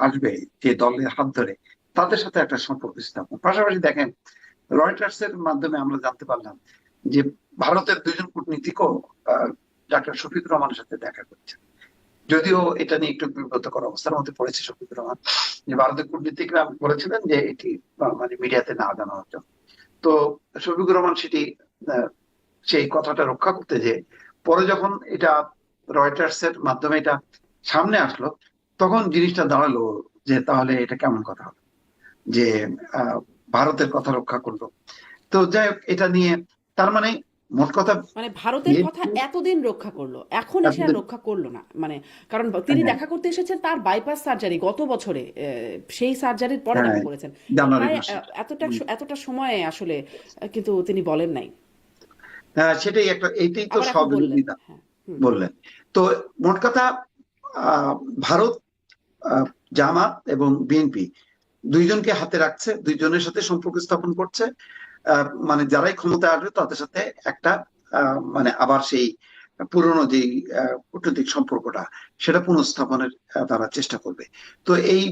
আসবে যে দলের হাত ধরে, তাদের সাথে একটা সম্পর্ক স্থাপন। পাশাপাশি দেখেন, রয়টার্স এর মাধ্যমে আমরা জানতে পারলাম যে ভারতের দুজন কূটনীতিকও ডাক্তার শফিকুর রহমানের সাথে দেখা করছে। যদিও এটা নিয়ে একটু বিব্রতকর অবস্থার মধ্যে পড়েছে শফিকুর রহমান, যে ভারতের কূটনীতিকরা বলেছিলেন যে এটি মানে মিডিয়াতে না জানানোর জন্য। তো শফিকুর রহমান সেটি সেই কথাটা রক্ষা করতে যে পরে যখন এটা রয়টার্স এর মাধ্যমে এটা সামনে আসলো, তখন জিনিসটা দাঁড়ালো যে তাহলে এটা কেমন কথা হলো যে ভারতের কথা রক্ষা করলো। তো যাই হোক, এটা নিয়ে তার মানে মোট কথা
মানে ভারতের কথা এতদিন রক্ষা করলো, এখন এসে আর রক্ষা করলো না, মানে কারণ তিনি দেখা করতে এসেছেন তার বাইপাস সার্জারি গত বছরে, সেই সার্জারির পরে দেখা করেছেন।
জানুয়ারি
প্রায়
মাসে।
এতটা সময়ে আসলে কিন্তু তিনি বলেন নাই,
হ্যাঁ, সেটাই একটা, এইটাই তো
আবার এখন বললেন।
স্ববিরোধিতা
হ্যাঁ, হুম,
বললেন। তো মোট কথা ভারত আহ, জামাত এবং বিএনপি দুইজনকে হাতে রাখছে, দুইজনের সাথে সম্পর্ক স্থাপন করছে। মানে যারাই ক্ষমতায় আসবে তাদের সাথে একটা মানে আবার সেই পুরনো যে কূটনৈতিক সম্পর্কটা, সেটা পুনঃস্থাপনের তারা চেষ্টা করবে। তো এই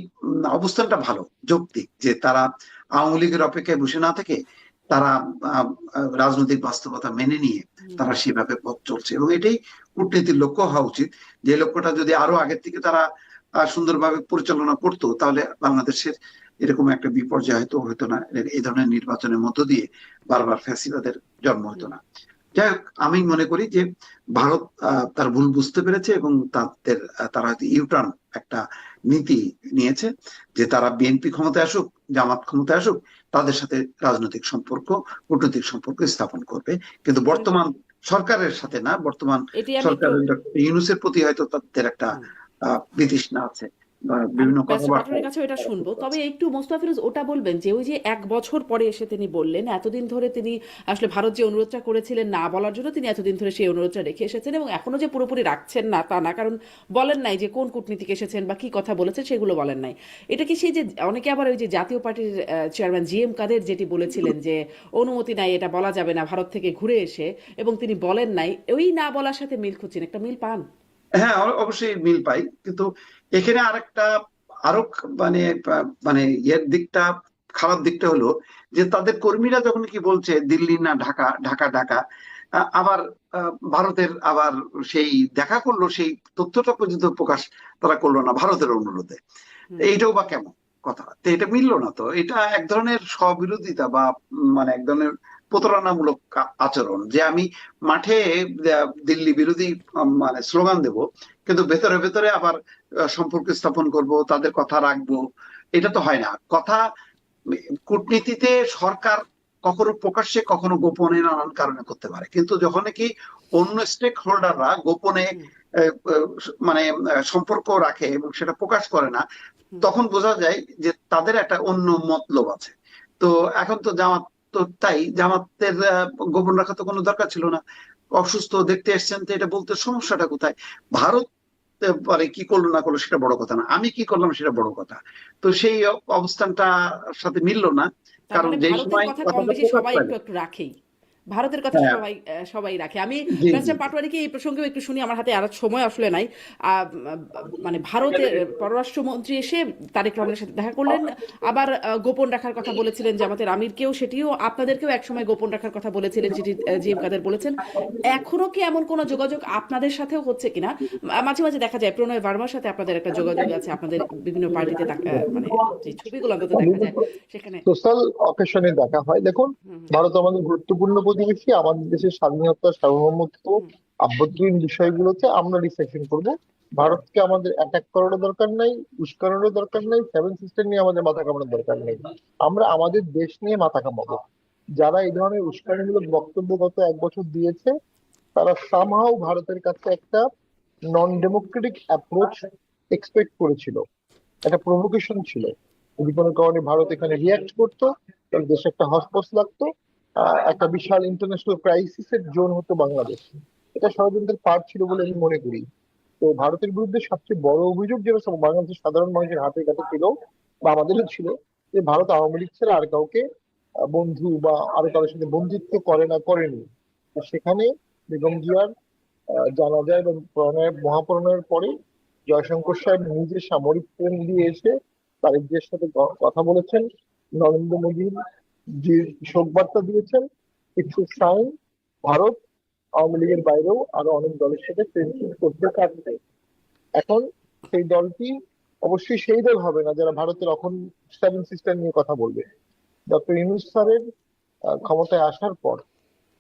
অবস্থানটা ভালো, যৌক্তিক, যে তারা আওয়ামী লীগের অপেক্ষায় বসে না থেকে তারা রাজনৈতিক বাস্তবতা মেনে নিয়ে তারা সেভাবে পথ চলছে, এবং এটাই কূটনীতির লক্ষ্য হওয়া উচিত। যে লক্ষ্যটা যদি আরো আগের থেকে তারা সুন্দরভাবে পরিচালনা করতো, তাহলে বাংলাদেশের এরকম একটা বিপর্যয় হয়তো হতো না, এই ধরনের নির্বাচনের মধ্য দিয়ে বারবার ফ্যাসিবাদের জন্ম হতো না। যাই হোক, আমি মনে করি যে ভারত তার ভুল বুঝতে পেরেছে, এবং তারা হয়তো ইউটার্ন একটা নীতি নিয়েছে, যে তারা বিএনপি ক্ষমতায় আসুক, জামাত ক্ষমতায় আসুক, তাদের সাথে রাজনৈতিক সম্পর্ক, কূটনৈতিক সম্পর্ক স্থাপন করবে, কিন্তু বর্তমান সরকারের সাথে না। বর্তমান
এটি আমি একটু,
সরকারের ইউনূসের প্রতি হয়তো তাদের একটা বিতৃষ্ণা আছে, বা
আমি
বিভিন্ন
ব্যারিস্টার
কথাবার্তা।
পাটোয়ারির কাছে এটা শুনবো, তবে একটু মোস্তাফিরুজ ওটা বলবেন যে ওই যে 1 বছর পরে এসে তিনি বললেন, এতদিন ধরে তিনি আসলে ভারত যে অনুরোধটা করেছিলেন না বলার জন্য, তিনি এতদিন ধরে সেই অনুরোধটা রেখে এসেছেন, এবং এখনো যে পুরোপুরি রাখছেন না তা না, কারণ বলেন নাই যে কোন কূটনীতিক এসেছেন বা কি কথা বলেছেন, সেগুলো বলেন নাই। এটা কি সেই যে অনেকে আবার ওই যে জাতীয় পার্টির চেয়ারম্যান জি এম কাদের যেটি বলেছিলেন যে অনুমতি নাই, এটা বলা যাবে না ভারত থেকে ঘুরে এসে, এবং তিনি বলেন নাই, ওই না বলার সাথে মিল খুঁজছেন, একটা মিল পান?
হ্যাঁ, অবশ্যই মিল পাই, কিন্তু এখানে আরেকটা আরো মানে মানে এর দিকটা, খারাপ দিকটা হলো যে তাদের কর্মীরা যখন কি বলছে দিল্লি না ঢাকা, ঢাকা ঢাকা, আবার ভারতের আবার সেই দেখা করলো, সেই তথ্যটা পর্যন্ত প্রকাশ তারা করলো না ভারতের অনুরোধে। এইটাও বা কেমন কথা? তো এটা মিললো না, তো এটা এক ধরনের স্ববিরোধিতা, বা মানে এক ধরনের প্রতারণামূলক আচরণ, যে আমি মাঠে দিল্লি বিরোধী মানে স্লোগান দেব, কিন্তু ভেতরে ভেতরে আবার সম্পর্ক স্থাপন করব, তাদের কথা রাখবো। এটা তো হয় না কথা। কূটনীতিতে সরকার কখনো প্রকাশ্যে কখনো গোপনে নানান কারণে করতে পারে, কিন্তু যখন কি অন্য স্টেক হোল্ডাররা গোপনে মানে সম্পর্ক রাখে এবং সেটা প্রকাশ করে না, তখন বোঝা যায় যে তাদের একটা অন্য মতলব আছে। তো এখন তো জামাত, তো তাই জামাতের গোপন রাখা তো কোনো দরকার ছিল না। অসুস্থ দেখতে এসছেন, তো এটা বলতে সমস্যাটা কোথায়? ভারত পরে কি করলো না করলো সেটা বড় কথা না, আমি কি করলাম সেটা বড় কথা। তো সেই অবস্থানটার সাথে মিললো না,
তার
কারণ
মানে
যেই
ভারতের
সময়
কথা কম
কথাটা
বেশি
প্রকাশ
সবাই
পাইলো।
একটু একটু রাখেই, ভারতের কথা
হ্যাঁ,
সবাই সবাই রাখে। আমি
জি জি
ব্যারিস্টার পাটোয়ারিকে এই প্রসঙ্গেও একটু শুনি, আমার হাতে আর সময় আসলে নাই। মানে ভারতের পররাষ্ট্রমন্ত্রী এসে তারেক রহমানের সাথে দেখা করলেন, আবার গোপন রাখার কথা বলেছিলেন জামাতের আমিরকেও, সেটিও আপনাদেরকেও একসময় গোপন রাখার কথা বলেছিলেন, যেটি জি এম কাদের বলেছেন। এখনো কি এমন কোনো যোগাযোগ আপনাদের সাথেও হচ্ছে কিনা? মাঝে মাঝে দেখা যায় প্রণয় ভার্মার সাথে আপনাদের একটা যোগাযোগ আছে, আপনাদের বিভিন্ন পার্টিতে মানে যে ছবিগুলো অন্তত দেখা যায় সেখানে।
সোশ্যাল অকেশনে দেখা হয়। দেখুন,
হুম,
ভারত আমাদের গুরুত্বপূর্ণ প্রতিবেশী। আমাদের দেশের স্বাধীনতা, সার্বভৌমত্ব, আভ্যন্তরীণ বিষয়গুলোতে আমরা ডিসকাশন করব। ভারতকে আমাদের অ্যাটাক করারও দরকার নাই, উস্কানোরও দরকার নাই, সেভেন সিস্টার নিয়ে আমাদের মাথা কামানোর দরকার নেই। আমরা আমাদের দেশ নিয়ে মাথা কামাবো। যারা এই ধরনের উস্কানিমূলক বক্তব্য গত 1 বছর দিয়েছে, তারা সামহাও ভারতের কাছে একটা নন ডেমোক্রেটিক অ্যাপ্রোচ এক্সপেক্ট করেছিল, একটা প্রভোকেশন ছিল। যদি কোনো কারণে ভারত এখানে রিয়াক্ট করতো, তাহলে দেশে একটা হসপস লাগতো, একটা বিশাল ইন্টারন্যাশনাল ক্রাইসিসের জোন হতো বাংলাদেশ। এটা ষড়যন্ত্রের পার্ট ছিল বলে আমি মনে করি। তো ভারতের বিরুদ্ধে সবচেয়ে বড় অভিযোগ যেটা বাংলাদেশের সাধারণ মানুষের হাতে কাছে ছিল, বা আমাদেরও ছিল, যে ভারত আওয়ামী লীগ ছাড়া আর কাউকে বন্ধু বা আরো কারোর সাথে বন্ধুত্ব করে না, করেনি। তো সেখানে বেগম জিয়ার জানাজা এবং মহাপ্রণয়ের পরে জয়শঙ্কর সাহেব নিজে সামরিক ট্রেন দিয়ে এসে তারেক জিয়ার সাথে কথা বলেছেন, নরেন্দ্র মোদীর যে শোক বার্তা দিয়েছেন, কিছু সাইন ভারত আওয়ামী লীগের বাইরেও আরো অনেক দলের সাথে ফ্রেন্ডশিপ করতে চাচ্ছে। এখন সেই দলটি অবশ্যই সেই দল হবে না যারা ভারতের এখন সেভেন সিস্টার নিয়ে কথা বলবে। ডক্টর ইউনূস স্যারের ক্ষমতায় আসার পর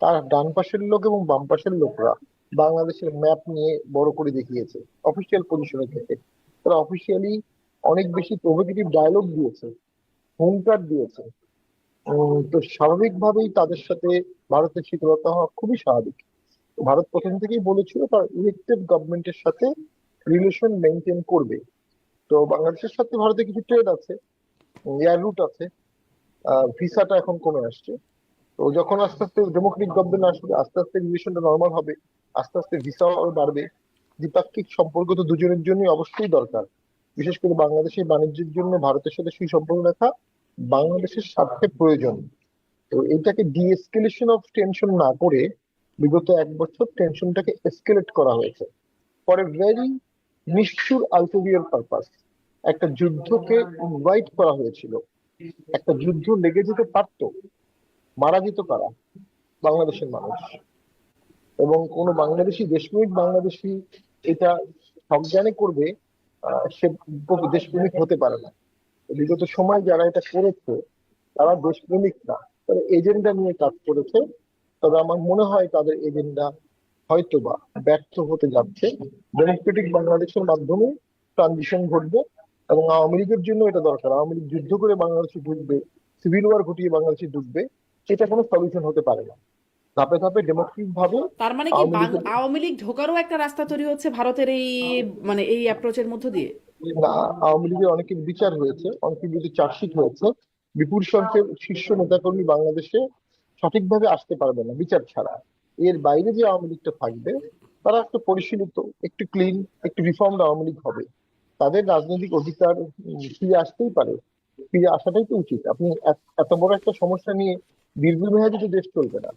তার ডান পাশের লোক এবং বাম পাশের লোকরা বাংলাদেশের ম্যাপ নিয়ে বড় করে দেখিয়েছে অফিসিয়াল পজিশনে থেকে। তারা অফিসিয়ালি অনেক বেশি প্রভোকেটিভ ডায়লগ দিয়েছে, হুঙ্কার দিয়েছে। তো স্বাভাবিকভাবেই তাদের সাথে ভারতের শীতলতা হওয়া খুবই স্বাভাবিক। ভারত প্রথম থেকেই বলেছিল তার ইলেকটেড গভর্নমেন্টের সাথে রিলেশন মেনটেন করবে। তো বাংলাদেশের সাথে ভারতের কিছু ট্রেড আছে, এয়ার রুট আছে, ভিসাটা এখন কমে আসছে। তো যখন আস্তে আস্তে ডেমোক্রেটিক গভর্নমেন্ট আসবে, আস্তে আস্তে রিলেশনটা নর্মাল হবে, আস্তে আস্তে ভিসাও বাড়বে। দ্বিপাক্ষিক সম্পর্ক তো দুজনের জন্যই অবশ্যই দরকার। বিশেষ করে বাংলাদেশের বাণিজ্যের জন্য ভারতের সাথে সুসম্পর্ক রাখা বাংলাদেশের স্বার্থে প্রয়োজন। তো এটাকে ডিএসকেলেশন অফ টেনশন না করে বিগত 1 বছর টেনশনটাকে এসকেলেট করা হয়েছে ফর এ ভেরি নিষ্ঠুর আলটেরিয়র পারপাস। একটা যুদ্ধকে ইনভাইট করা হয়েছিল, একটা যুদ্ধ লেগে যেতে পারতো, মারা যেত কারা? বাংলাদেশের মানুষ। এবং কোন বাংলাদেশি দেশপ্রেমিক বাংলাদেশি এটা সজ্ঞানে করবে, সে দেশপ্রেমিক হতে পারে না। বিগত সময় যারা এটা করেছে তারা দেশপ্রেমিক না, তারা এজেন্ডা নিয়ে কাজ করেছে। তবে আমার মনে হয় তাদের এজেন্ডা হয়তোবা ব্যর্থ হতে যাচ্ছে। ডেমোক্রেটিক বাংলাদেশের মাধ্যমে ট্রানজিশন ঘটবে এবং আওয়ামী লীগের জন্য এটা দরকার। আওয়ামী লীগ যুদ্ধ করে বাংলাদেশে ঢুকবে, সিভিল ওয়ার ঘটিয়ে বাংলাদেশে ঢুকবে, এটা কোনো সলিউশন হতে পারে না। ধাপে ধাপে ডেমোক্রেটিক ভাবে
তার মানে কি
আওয়ামী লীগের
আওয়ামী লীগ ঢোকারও একটা রাস্তা তৈরি হচ্ছে ভারতের এই মানে এই অ্যাপ্রোচের মধ্য দিয়ে?
না, আওয়ামী লীগের অনেকের বিচার হয়েছে, অনেকের বিরুদ্ধে চার্জশিট হয়েছে। বিপুল সংখ্যক শীর্ষ নেতাকর্মী বাংলাদেশে সঠিকভাবে আসতে পারবে না বিচার ছাড়া। এর বাইরে যে আওয়ামী লীগটা থাকবে তারা একটু পরিশীলিত, একটু ক্লিন, একটু রিফর্মড আওয়ামী লীগ হবে। তাদের রাজনৈতিক অধিকার ফিরে আসতেই পারে, ফিরে আসাটাই তো উচিত। আপনি এত বড় একটা সমস্যা নিয়ে দীর্ঘমেয়াদী তো দেশ চলবে না,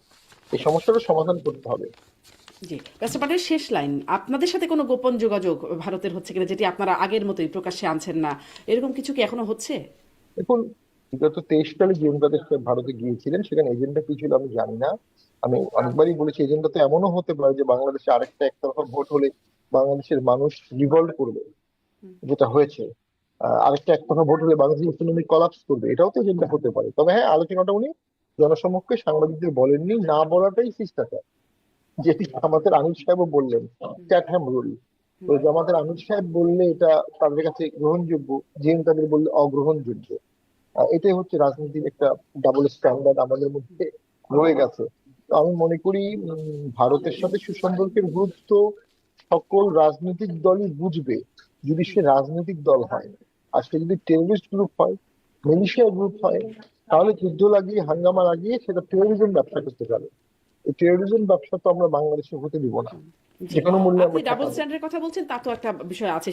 এই সমস্যাটা সমাধান করতে হবে।
জি, ব্যারিস্টার পাটোয়ারি, শেষ লাইন, আপনাদের সাথে কোনো গোপন যোগাযোগ ভারতের হচ্ছে কিনা, যেটি আপনারা আগের মতোই প্রকাশ্যে আনছেন না, এরকম কিছু কি এখনো হচ্ছে?
দেখুন, বিগত 23 সালে যে এজেন্ডা ভারতে গিয়েছিলেন সেখানে এজেন্ডা কি ছিল আমি জানি না। আমি অনেকবারই বলেছি এজেন্ডা তো এমনও হতে পারে যে বাংলাদেশে আরেকটা একতরফা ভোট হলে বাংলাদেশের মানুষ রিভল্ট করবে, যেটা হয়েছে। আরেকটা একতরফা ভোট হলে বাংলাদেশের ইকোনমি কলাপস করবে, এটাও তো এজেন্ডা হতে পারে। তবে হ্যাঁ, আলোচনাটা উনি জনসমক্ষে সাংবাদিকদের বলেননি, না বলাটাই শিষ্টাচার, যেটি আমাদের আনিস সাহেবও বললেন, চ্যাটহ্যাম রুল। তো জামাতের আমির সাহেব বললে এটা তাদের কাছে গ্রহণযোগ্য, জিএম তাদের বললে অগ্রহণযোগ্য। এটাই হচ্ছে রাজনীতির একটা ডাবল স্ট্যান্ডার্ড আমাদের মধ্যে রয়ে গেছে। তো আমি মনে করি ভারতের সাথে সুসম্পর্কের গুরুত্ব সকল রাজনৈতিক দলই বুঝবে, যদি সে রাজনৈতিক দল হয়। আর সে যদি টেররিস্ট গ্রুপ হয়, মিলিশিয়া গ্রুপ হয়, তাহলে যুদ্ধ লাগিয়ে হাঙ্গামা লাগিয়ে সেটা টেরোরিজম ব্যবসা করতে পারে। এই টেরোরিজম ব্যবসা তো আমরা বাংলাদেশে হতে দিব না,
জি,
যে কোনো মূল্যে
আপনি
আমরা
ডাবল
ঠেকাবো।
স্ট্যান্ডার্ডের কথা বলছেন, তা তো একটা বিষয় আছে।